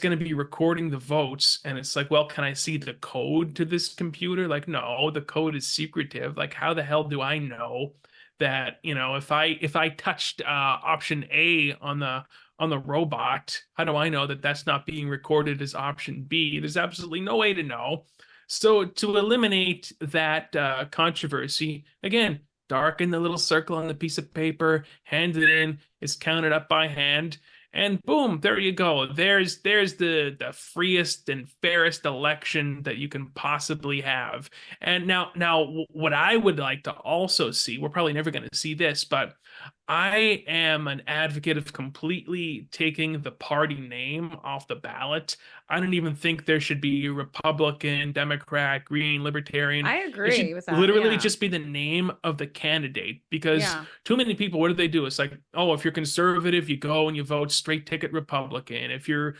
Speaker 1: going to be recording the votes, and it's like, well, can I see the code to this computer? Like, no, the code is secretive. Like, how the hell do I know that, if I touched option A on the robot, how do I know that that's not being recorded as option B? There's absolutely no way to know. So to eliminate that controversy, again, darken the little circle on the piece of paper, hand it in, it's counted up by hand, and boom, there you go. There's the freest and fairest election that you can possibly have. And now what I would like to also see, we're probably never going to see this, but I am an advocate of completely taking the party name off the ballot. I don't even think there should be Republican, Democrat, Green, Libertarian.
Speaker 2: I
Speaker 1: It
Speaker 2: agree
Speaker 1: should
Speaker 2: with that.
Speaker 1: literally
Speaker 2: Yeah.
Speaker 1: just be the name of the candidate, because
Speaker 2: Yeah.
Speaker 1: too many people, what do they do? It's like, oh, if you're conservative, you go and you vote straight ticket Republican. If you're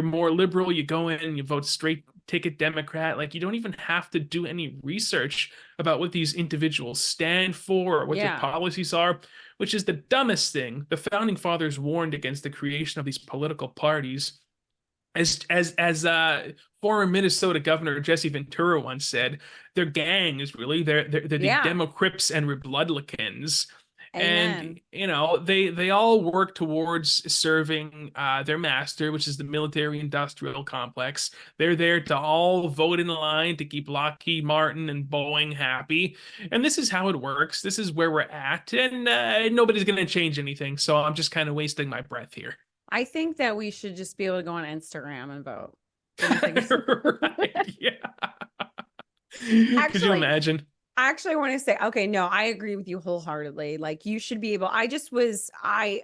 Speaker 1: more liberal, you go in and you vote straight ticket Democrat. Like, you don't even have to do any research about what these individuals stand for or what their
Speaker 2: Yeah.
Speaker 1: policies are, which is the dumbest thing. The founding fathers warned against the creation of these political parties. As former Minnesota Governor Jesse Ventura once said, their gang is really they're the
Speaker 2: Yeah.
Speaker 1: Democrips and Republicans, and
Speaker 2: Amen.
Speaker 1: they all work towards serving their master, which is the military industrial complex. They're there to all vote in line to keep Lockheed Martin and Boeing happy, and this is how it works. This is where we're at, and nobody's going to change anything. So I'm just kind of wasting my breath here.
Speaker 2: I think that we should just be able to go on Instagram and vote. Don't you think?
Speaker 1: Right? Yeah. Could you
Speaker 2: Actually,
Speaker 1: imagine?
Speaker 2: I actually want to say, okay, no, I agree with you wholeheartedly. Like you should be able, okay,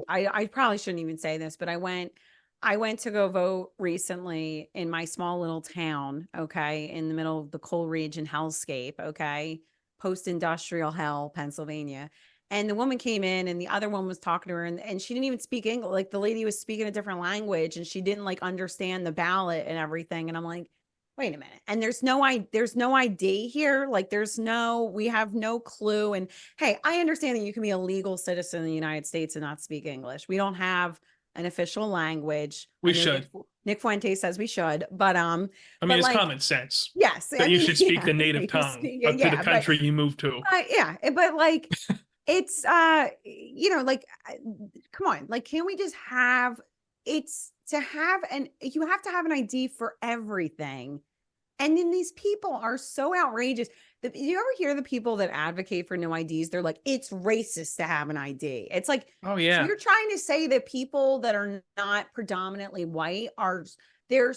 Speaker 2: I probably shouldn't even say this, but I went to go vote recently in my small little town, okay, in the middle of the coal region hellscape, okay, post-industrial hell, Pennsylvania. And the woman came in and the other one was talking to her and she didn't even speak English. Like the lady was speaking a different language and she didn't like understand the ballot and everything. And I'm like, wait a minute. And there's no ID here. Like we have no clue. And hey, I understand that you can be a legal citizen in the United States and not speak English. We don't have an official language.
Speaker 1: We
Speaker 2: I know
Speaker 1: should.
Speaker 2: Nick Fuentes says we should, but
Speaker 1: I mean,
Speaker 2: but
Speaker 1: it's
Speaker 2: like,
Speaker 1: common sense
Speaker 2: yes,
Speaker 1: that
Speaker 2: I
Speaker 1: you
Speaker 2: mean,
Speaker 1: should speak
Speaker 2: yeah,
Speaker 1: the native tongue to the
Speaker 2: yeah, but
Speaker 1: country you move to.
Speaker 2: yeah, but like it's like come on, like can we just have it's to have and you have to have an ID for everything. And then these people are so outrageous. You ever hear the people that advocate for no IDs? They're like, it's racist to have an ID. It's like,
Speaker 1: Oh
Speaker 2: so
Speaker 1: yeah.
Speaker 2: you're trying to say that people that are not predominantly white are they're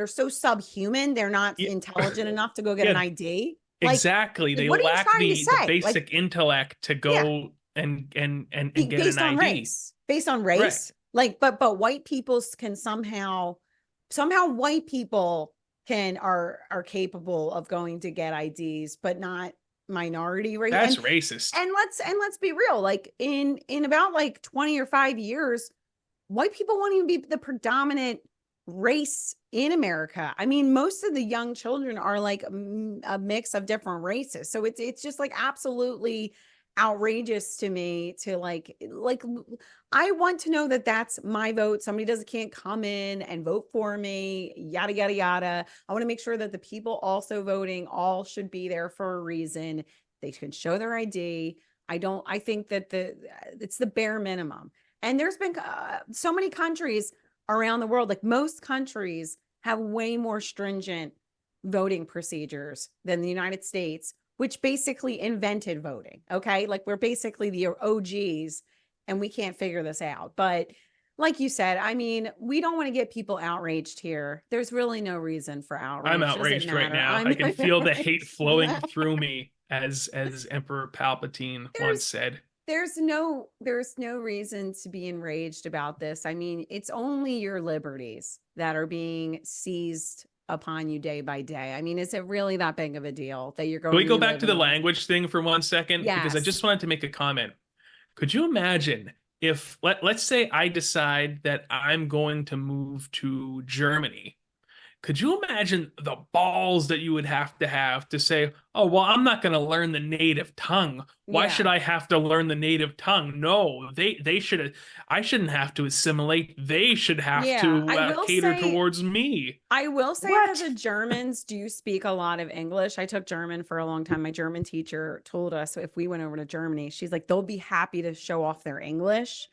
Speaker 2: so subhuman, they're not
Speaker 1: Yeah.
Speaker 2: intelligent enough to go get an
Speaker 1: Yeah,
Speaker 2: ID. Like,
Speaker 1: exactly. They
Speaker 2: what are you
Speaker 1: lack
Speaker 2: trying to
Speaker 1: the
Speaker 2: say? Like,
Speaker 1: basic intellect to
Speaker 2: yeah,
Speaker 1: go and get an
Speaker 2: based on
Speaker 1: ID.
Speaker 2: race, based on
Speaker 1: Right.
Speaker 2: race. Like, but white people can somehow white people are capable of going to get IDs, but not minority race.
Speaker 1: That's racist.
Speaker 2: And let's be real. Like in about like 20 or 5 years, white people won't even be the predominant race in America. I mean, most of the young children are like a mix of different races. So it's just like absolutely outrageous to me to I want to know that that's my vote. Somebody doesn't can't come in and vote for me, yada yada yada. I want to make sure that the people also voting all should be there for a reason. They can show their ID. I think that it's the bare minimum. And there's been so many countries around the world, like most countries have way more stringent voting procedures than the United States, which basically invented voting. Okay. Like we're basically the OGs and we can't figure this out. But like you said, I mean, we don't want to get people outraged here. There's really no reason for outrage.
Speaker 1: I'm
Speaker 2: Doesn't
Speaker 1: outraged right
Speaker 2: matter.
Speaker 1: now. I can feel the hate flowing through me, as Emperor Palpatine once said.
Speaker 2: There's no reason to be enraged about this. I mean, it's only your liberties that are being seized upon you day by day. I mean, is it really that big of a deal that you're going
Speaker 1: Can we
Speaker 2: to
Speaker 1: go
Speaker 2: be
Speaker 1: back to the
Speaker 2: living in?
Speaker 1: language thing for 1 second? Because I
Speaker 2: Yes.
Speaker 1: just wanted to make a comment. Could you imagine if let's say I decide that I'm going to move to Germany? Could you imagine the balls that you would have to say, "Oh, well, I'm not going to learn the native tongue. Why should
Speaker 2: Yeah.
Speaker 1: I have to learn the native tongue?" No, they should. I shouldn't have to assimilate. They should have
Speaker 2: Yeah.
Speaker 1: to cater towards me.
Speaker 2: I will say that
Speaker 1: What?
Speaker 2: the Germans do speak a lot of English. I took German for a long time. My German teacher told us if we went over to Germany, she's like, they'll be happy to show off their English.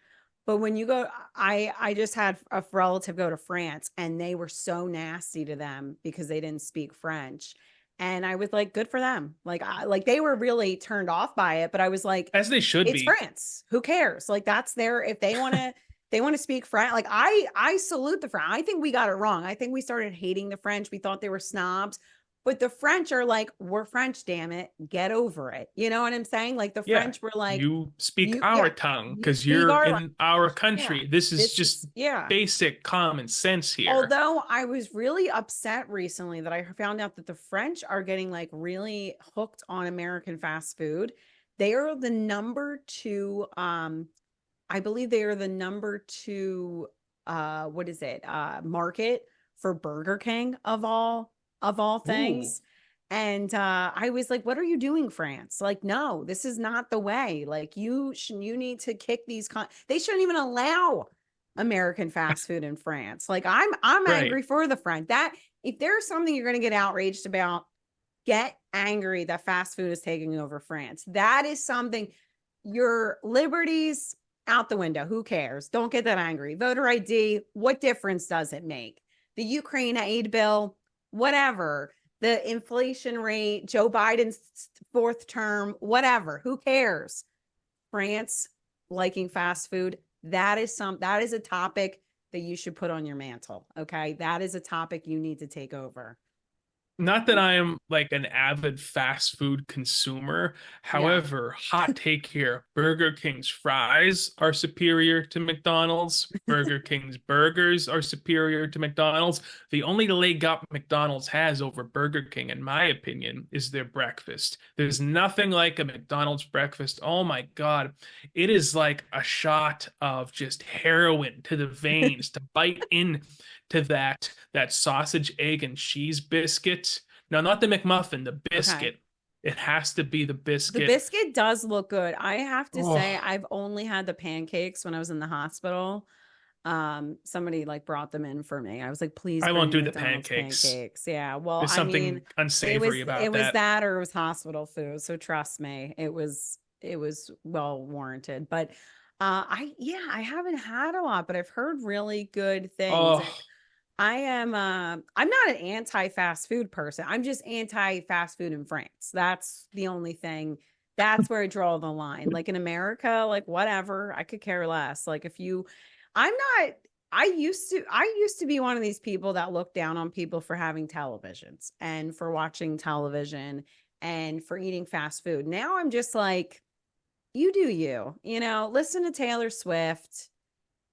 Speaker 2: But when you go, I just had a relative go to France and they were so nasty to them because they didn't speak French. And I was like, good for them. Like they were really turned off by it, but I was like,
Speaker 1: As they should
Speaker 2: it's
Speaker 1: be.
Speaker 2: France. Who cares? Like that's their, if they want to, they want to speak French. Like I salute the French. I think we got it wrong. I think we started hating the French. We thought they were snobs, but the French are like, we're French, damn it. Get over it. You know what I'm saying? Like the
Speaker 1: Yeah,
Speaker 2: French were like,
Speaker 1: you speak
Speaker 2: you,
Speaker 1: our
Speaker 2: yeah,
Speaker 1: tongue
Speaker 2: you
Speaker 1: because
Speaker 2: speak
Speaker 1: you're
Speaker 2: our
Speaker 1: in our
Speaker 2: language. Yeah.
Speaker 1: country. This is
Speaker 2: This
Speaker 1: just
Speaker 2: is, yeah.
Speaker 1: basic common sense here.
Speaker 2: Although I was really upset recently that I found out that the French are getting like really hooked on American fast food. They are the number two, I believe they are the number two, what is it? Market for Burger King of all
Speaker 1: Ooh,
Speaker 2: things. And I was like, what are you doing, France? Like, no, this is not the way. Like you need to kick these they shouldn't even allow American fast food in France. Like I'm
Speaker 1: right.
Speaker 2: angry for the French. That if there's something you're gonna get outraged about, get angry that fast food is taking over France. That is something your liberties out the window. Who cares? Don't get that angry. Voter ID, what difference does it make? The Ukraine aid bill, whatever. The inflation rate, Joe Biden's fourth term, whatever. Who cares? France liking fast food, that is a topic that you should put on your mantle. Okay. That is a topic you need to take over.
Speaker 1: Not that I am like an avid fast food consumer.
Speaker 2: Yeah.
Speaker 1: However, hot take here, Burger King's fries are superior to McDonald's. Burger King's burgers are superior to McDonald's. The only leg up McDonald's has over Burger King, in my opinion, is their breakfast. There's nothing like a McDonald's breakfast. Oh my God. It is like a shot of just heroin to the veins to bite in to that sausage, egg, and cheese biscuit. No, not the McMuffin, the
Speaker 2: Okay.
Speaker 1: biscuit. It has to be the
Speaker 2: The
Speaker 1: biscuit.
Speaker 2: biscuit does look good. I have to say,
Speaker 1: Oh,
Speaker 2: I've only had the pancakes when I was in the hospital. Somebody like brought them in for me. I was like, please
Speaker 1: I
Speaker 2: bring
Speaker 1: won't
Speaker 2: me
Speaker 1: do the
Speaker 2: McDonald's
Speaker 1: pancakes.
Speaker 2: pancakes. Yeah. Well,
Speaker 1: There's
Speaker 2: I mean,
Speaker 1: something unsavory
Speaker 2: it
Speaker 1: about
Speaker 2: was
Speaker 1: that.
Speaker 2: that or it was hospital food. So trust me, it was well warranted. But I haven't had a lot, but I've heard really good things. And
Speaker 1: Oh,
Speaker 2: I'm not an anti-fast food person. I'm just anti-fast food in France. That's the only thing. That's where I draw the line. Like in America, like whatever, I could care less. Like if you I'm not I used to be one of these people that look down on people for having televisions and for watching television and for eating fast food. Now I'm just like, you do you, listen to Taylor Swift,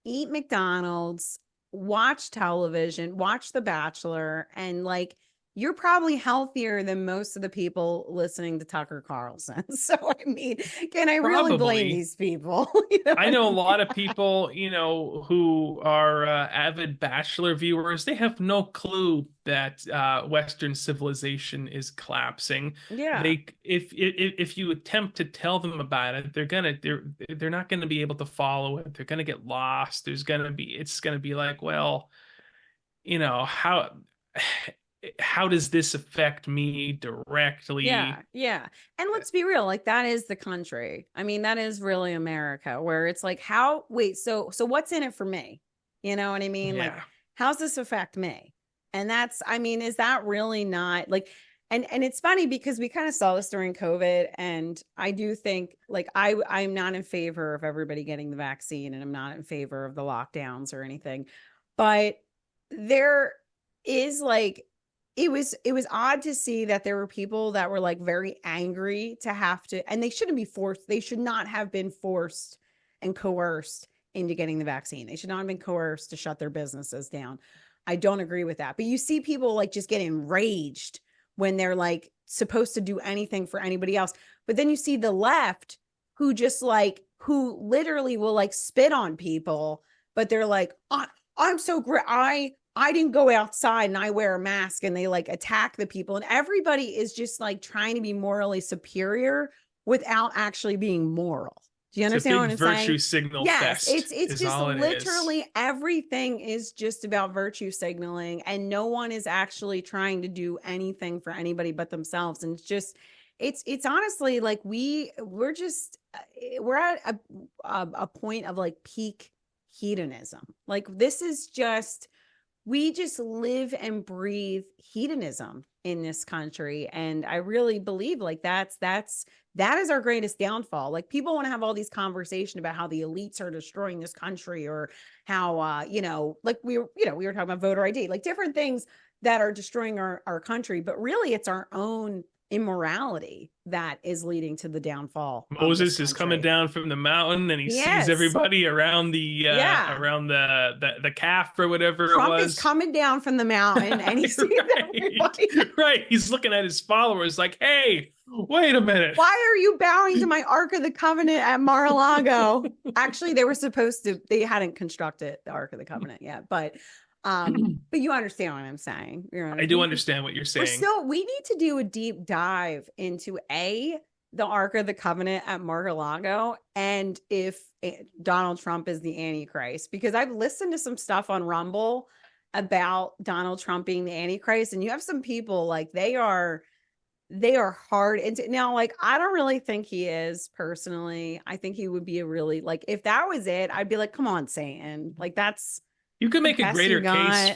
Speaker 2: eat McDonald's, watch television, watch The Bachelor, and like you're probably healthier than most of the people listening to Tucker Carlson. So, I mean, can I really blame
Speaker 1: Probably.
Speaker 2: these people? You know
Speaker 1: I
Speaker 2: what I
Speaker 1: know a
Speaker 2: mean?
Speaker 1: lot of people, who are avid Bachelor viewers. They have no clue that Western civilization is collapsing.
Speaker 2: Yeah.
Speaker 1: If you attempt to tell them about it, they're not gonna be able to follow it. They're gonna get lost. It's gonna be like, well, how does this affect me
Speaker 2: Yeah,
Speaker 1: directly?
Speaker 2: yeah. And let's be real, like that is the country. I mean, that is really America where it's like how wait, so what's in it for me? You know what I mean? Like
Speaker 1: Yeah.
Speaker 2: how's this affect me? And that's I mean, is that really not like and it's funny because we kind of saw this during COVID and I do think like I'm not in favor of everybody getting the vaccine and I'm not in favor of the lockdowns or anything. But there is like it was odd to see that there were people that were like very angry to have to and they shouldn't be forced they should not have been forced and coerced into getting the vaccine. They should not have been coerced to shut their businesses down. I don't agree with that. But you see people like just get enraged when they're like supposed to do anything for anybody else. But then you see the left who just like who literally will like spit on people, but they're like, I'm so great. I didn't go outside and I wear a mask and they like attack the people and everybody is just like trying to be morally superior without actually being moral. Do you
Speaker 1: It's a
Speaker 2: understand
Speaker 1: big
Speaker 2: what I'm saying?
Speaker 1: virtue signal
Speaker 2: Yes,
Speaker 1: fest,
Speaker 2: it's
Speaker 1: is
Speaker 2: just
Speaker 1: all it is.
Speaker 2: literally everything is just about virtue signaling and no one is actually trying to do anything for anybody but themselves and it's honestly like we're at a point of like peak hedonism. Like this is just we just live and breathe hedonism in this country and I really believe like that is our greatest downfall. Like people want to have all these conversations about how the elites are destroying this country or how like we were talking about voter ID, like different things that are destroying our country, but really it's our own immorality that is leading to the downfall of this
Speaker 1: Moses is coming
Speaker 2: country.
Speaker 1: down from the mountain and he sees
Speaker 2: Yes.
Speaker 1: everybody around the
Speaker 2: Yeah.
Speaker 1: around the calf or whatever it
Speaker 2: Trump is
Speaker 1: was.
Speaker 2: coming down from the mountain and he sees
Speaker 1: Right.
Speaker 2: everybody.
Speaker 1: Right. He's looking at his followers like, hey, wait a minute.
Speaker 2: Why are you bowing to my Ark of the Covenant at Mar-a-Lago? Actually, they hadn't constructed the Ark of the Covenant yet, but you understand what I'm saying.
Speaker 1: I do understand what you're saying.
Speaker 2: We need to do a deep dive into the Ark of the Covenant at Mar-a-Lago and if Donald Trump is the Antichrist, because I've listened to some stuff on Rumble about Donald Trump being the Antichrist, and you have some people like they are hard into now. Like, I don't really think he is personally. I think he would be a really like if that was it, I'd be like, come on, Satan. Like that's
Speaker 1: You could
Speaker 2: the
Speaker 1: make a
Speaker 2: best you
Speaker 1: greater case
Speaker 2: got.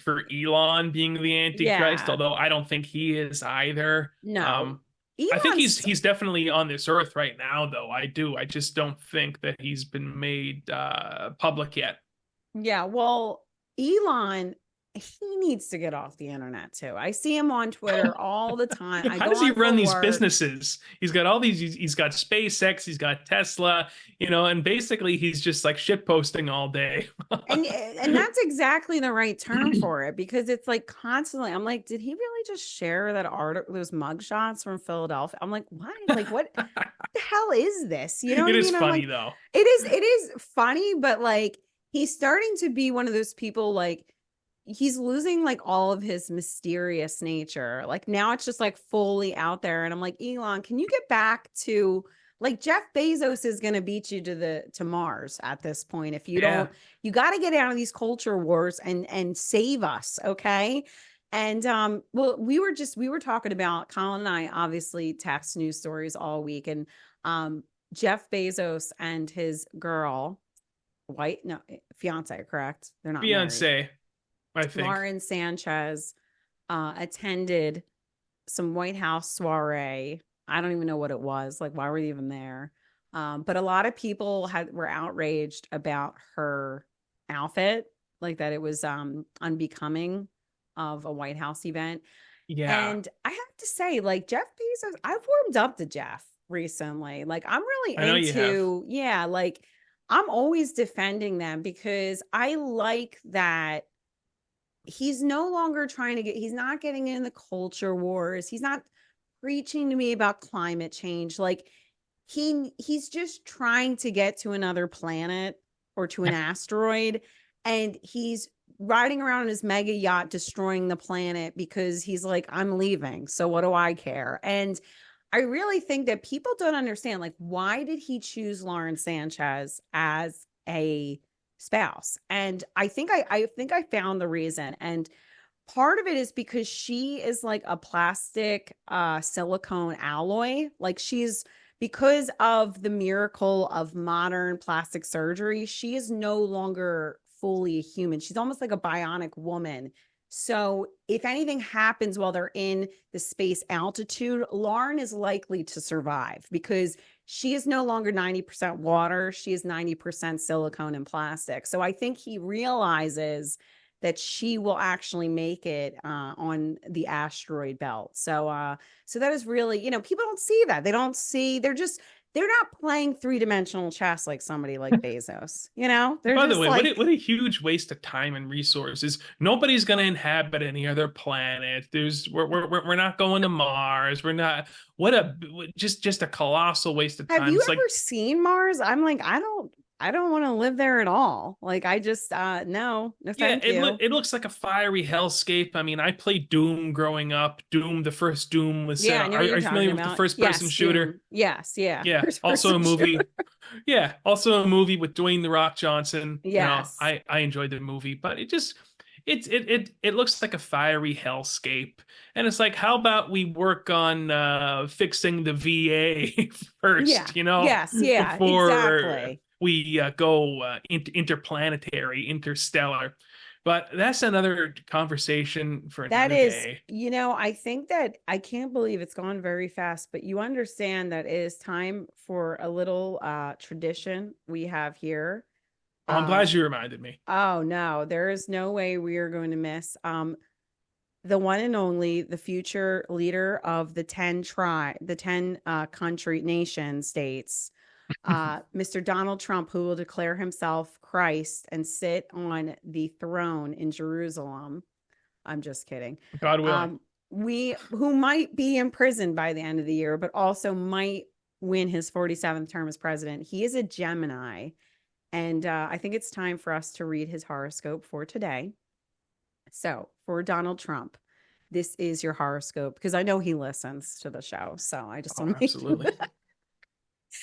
Speaker 1: for Elon being the Antichrist,
Speaker 2: Yeah.
Speaker 1: although I don't think he is either.
Speaker 2: No.
Speaker 1: I think
Speaker 2: Elon's
Speaker 1: he's definitely on this earth right now, though. I do. I just don't think that he's been made public yet.
Speaker 2: Yeah, well, Elon, he needs to get off the internet too. I see him on Twitter all the time. I
Speaker 1: How
Speaker 2: go
Speaker 1: does he
Speaker 2: on for
Speaker 1: run these
Speaker 2: work.
Speaker 1: businesses? He's got all these. He's got SpaceX. He's got Tesla. And basically he's just like shit posting all day.
Speaker 2: And that's exactly the right term for it because it's like constantly I'm like, did he really just share that article, those mugshots from Philadelphia? I'm like, why? Like, what the hell is this? You know what
Speaker 1: It
Speaker 2: I
Speaker 1: is
Speaker 2: mean? I'm
Speaker 1: funny
Speaker 2: like,
Speaker 1: though.
Speaker 2: it is funny, but like he's starting to be one of those people like he's losing like all of his mysterious nature. Like now it's just like fully out there. And I'm like, Elon, can you get back to like Jeff Bezos is going to beat you to Mars at this point. If you
Speaker 1: Yeah.
Speaker 2: don't, you got to get out of these culture wars and save us. Okay. And well, we were talking about Colin and I obviously text news stories all week. And Jeff Bezos and his girl, fiance, correct? They're not married.
Speaker 1: Beyonce, I think.
Speaker 2: Lauren Sanchez attended some White House soiree. I don't even know what it was. Like, why were they even there? But a lot of people were outraged about her outfit, like that it was unbecoming of a White House event.
Speaker 1: Yeah.
Speaker 2: And I have to say, like Jeff Bezos, I've warmed up to Jeff recently. Like I'm really
Speaker 1: I know you have.
Speaker 2: yeah, like I'm always defending them because I like that he's no longer trying to he's not getting in the culture wars. He's not preaching to me about climate change. Like he's just trying to get to another planet or to an asteroid, and he's riding around in his mega yacht destroying the planet because he's like, I'm leaving, so what do I care? And I really think that people don't understand, like, why did he choose Lauren Sanchez as a spouse? And I think I found the reason. And part of it is because she is like a plastic silicone alloy. Like she's, because of the miracle of modern plastic surgery, she is no longer fully a human. She's almost like a bionic woman. So if anything happens while they're in the space altitude, Lauren is likely to survive because she is no longer 90% water. She is 90% silicone and plastic. So I think he realizes that she will actually make it on the asteroid belt. So that is really, people don't see that. They don't see, they're not playing three-dimensional chess like somebody like Bezos. They're
Speaker 1: By the
Speaker 2: just
Speaker 1: way,
Speaker 2: like,
Speaker 1: what a huge waste of time and resources. Nobody's going to inhabit any other planet. We're not going to Mars. We're not. What a just a colossal waste of
Speaker 2: have
Speaker 1: time.
Speaker 2: you
Speaker 1: It's like,
Speaker 2: ever seen Mars? I'm like, I don't want to live there at all. Like, I just, no,
Speaker 1: yeah,
Speaker 2: thank you.
Speaker 1: it looks like a fiery hellscape. I mean, I played Doom growing up. Doom, the first Doom was.
Speaker 2: Yeah, I know what
Speaker 1: Are
Speaker 2: you're
Speaker 1: you
Speaker 2: talking
Speaker 1: familiar with the
Speaker 2: about.
Speaker 1: first person
Speaker 2: Yes,
Speaker 1: shooter?
Speaker 2: Doom. Yes, yeah.
Speaker 1: Yeah,
Speaker 2: First
Speaker 1: also a
Speaker 2: person shooter.
Speaker 1: movie. Yeah, also a movie with Dwayne the Rock Johnson.
Speaker 2: Yes.
Speaker 1: I enjoyed the movie, but it looks like a fiery hellscape, and it's like, how about we work on fixing the VA
Speaker 2: Yeah.
Speaker 1: first,
Speaker 2: Yes, yeah,
Speaker 1: before
Speaker 2: exactly.
Speaker 1: we go interplanetary, interstellar. But that's another conversation for
Speaker 2: That
Speaker 1: another
Speaker 2: is,
Speaker 1: day.
Speaker 2: I think that I can't believe it's gone very fast, but you understand that it is time for a little tradition we have here.
Speaker 1: Oh, I'm
Speaker 2: Uh
Speaker 1: glad you reminded me.
Speaker 2: oh no, there is no way we are going to miss the one and only, the future leader of the 10 country nation states, Mr. Donald Trump, who will declare himself Christ and sit on the throne in Jerusalem. I'm just kidding.
Speaker 1: God willing.
Speaker 2: We who might be imprisoned by the end of the year, but also might win his 47th term as president. He is a Gemini, and I think it's time for us to read his horoscope for today. So, for Donald Trump, this is your horoscope because I know he listens to the show. So I just
Speaker 1: Oh,
Speaker 2: want to make
Speaker 1: absolutely.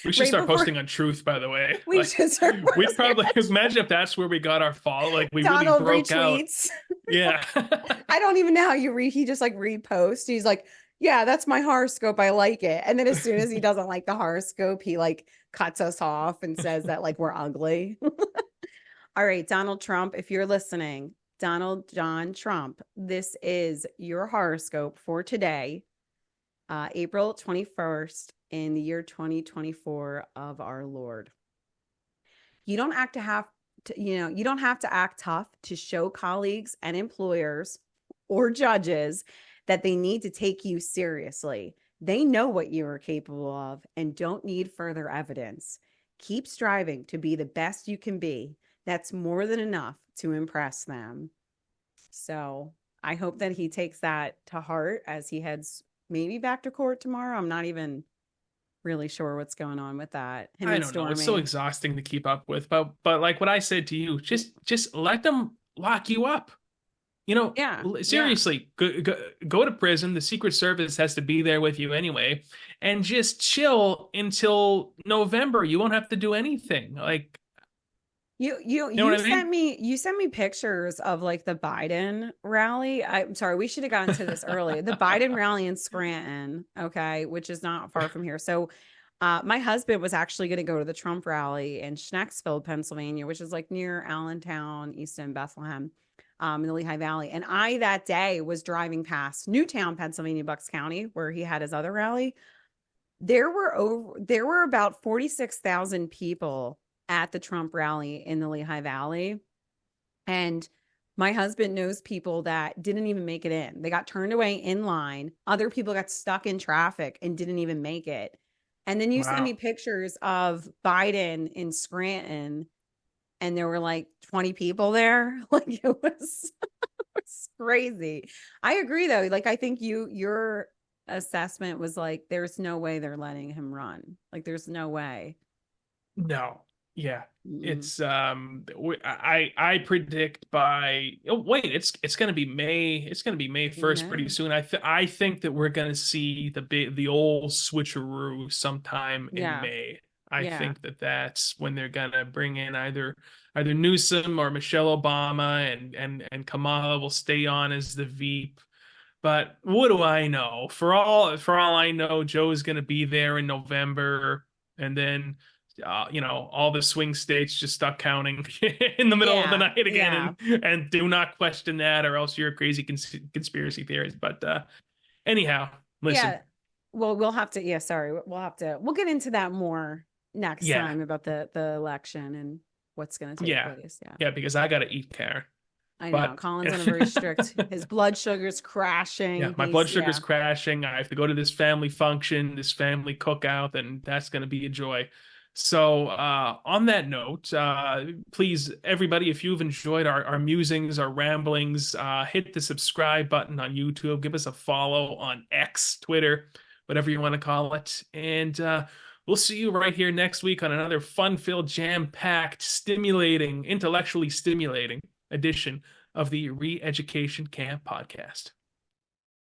Speaker 1: We should
Speaker 2: right
Speaker 1: start
Speaker 2: before
Speaker 1: posting on Truth, by the way.
Speaker 2: we
Speaker 1: Like,
Speaker 2: should start
Speaker 1: we'd probably
Speaker 2: posting.
Speaker 1: imagine if that's where we got our follow. Like, we really
Speaker 2: Donald
Speaker 1: broke out.
Speaker 2: retweets.
Speaker 1: Yeah.
Speaker 2: I don't even know how you read. He just like reposts. He's like, yeah, that's my horoscope. I like it. And then as soon as he doesn't like the horoscope, he like cuts us off and says that like we're ugly. All right, Donald Trump, if you're listening, Donald John Trump, this is your horoscope for today, April 21st in the year 2024 of our Lord. You don't act to have to, you don't have to act tough to show colleagues and employers or judges that they need to take you seriously. They know what you are capable of and don't need further evidence. Keep striving to be the best you can be. That's more than enough to impress them. So I hope that he takes that to heart as he heads maybe back to court tomorrow. I'm not even really sure what's going on with that. Him
Speaker 1: I
Speaker 2: and
Speaker 1: don't know. It's so
Speaker 2: Stormy.
Speaker 1: exhausting to keep up with. But like what I said to you, just let them lock you up.
Speaker 2: Yeah, yeah.
Speaker 1: Seriously, go to prison. The Secret Service has to be there with you anyway, and just chill until November. You won't have to do anything. Like, you know
Speaker 2: You
Speaker 1: what I mean?
Speaker 2: sent me pictures of like the Biden rally. I'm sorry, we should have gotten to this earlier. The Biden rally in Scranton, okay, which is not far from here. So my husband was actually going to go to the Trump rally in Schnecksville, Pennsylvania, which is like near Allentown, Easton, Bethlehem, in the Lehigh Valley. And I that day was driving past Newtown, Pennsylvania, Bucks County, where he had his other rally. There were about 46,000 people at the Trump rally in the Lehigh Valley. And my husband knows people that didn't even make it in. They got turned away in line. Other people got stuck in traffic and didn't even make it. And then you sent me
Speaker 1: Wow.
Speaker 2: pictures of Biden in Scranton, and there were like 20 people there. Like it was It's crazy. I agree though. Like I think your assessment was like there's no way they're letting him run. Like there's no way.
Speaker 1: No. Yeah.
Speaker 2: Mm-mm.
Speaker 1: It's I predict by, oh wait, it's gonna be May. It's gonna be May
Speaker 2: In
Speaker 1: 1st pretty
Speaker 2: May.
Speaker 1: soon. I think that we're gonna see the old switcheroo sometime in
Speaker 2: Yeah.
Speaker 1: May. I
Speaker 2: Yeah.
Speaker 1: think that that's when they're gonna bring in either Newsom or Michelle Obama, and Kamala will stay on as the VP. But what do I know? For all I know, Joe's gonna be there in November, and then all the swing states just stop counting in the middle of the
Speaker 2: Yeah.
Speaker 1: night again,
Speaker 2: Yeah.
Speaker 1: and do not question that, or else you're a crazy conspiracy theorist. But anyhow, listen,
Speaker 2: Yeah. Well, we'll have to, yeah, sorry. We'll get into that more next
Speaker 1: yeah,
Speaker 2: time about the election and what's going to take
Speaker 1: yeah,
Speaker 2: place. Yeah.
Speaker 1: yeah, because I gotta eat, Karen.
Speaker 2: I know.
Speaker 1: But
Speaker 2: Colin's on a very strict, his blood sugar's
Speaker 1: yeah,
Speaker 2: crashing.
Speaker 1: my blood
Speaker 2: He's,
Speaker 1: sugar's
Speaker 2: yeah.
Speaker 1: crashing. I have to go to this family function, this family cookout, and that's going to be a joy. So, on that note, please, everybody, if you've enjoyed our musings, our ramblings, hit the subscribe button on YouTube, give us a follow on X, Twitter, whatever you want to call it. And we'll see you right here next week on another fun-filled, jam-packed, stimulating, intellectually stimulating edition of the Re-Education Camp podcast.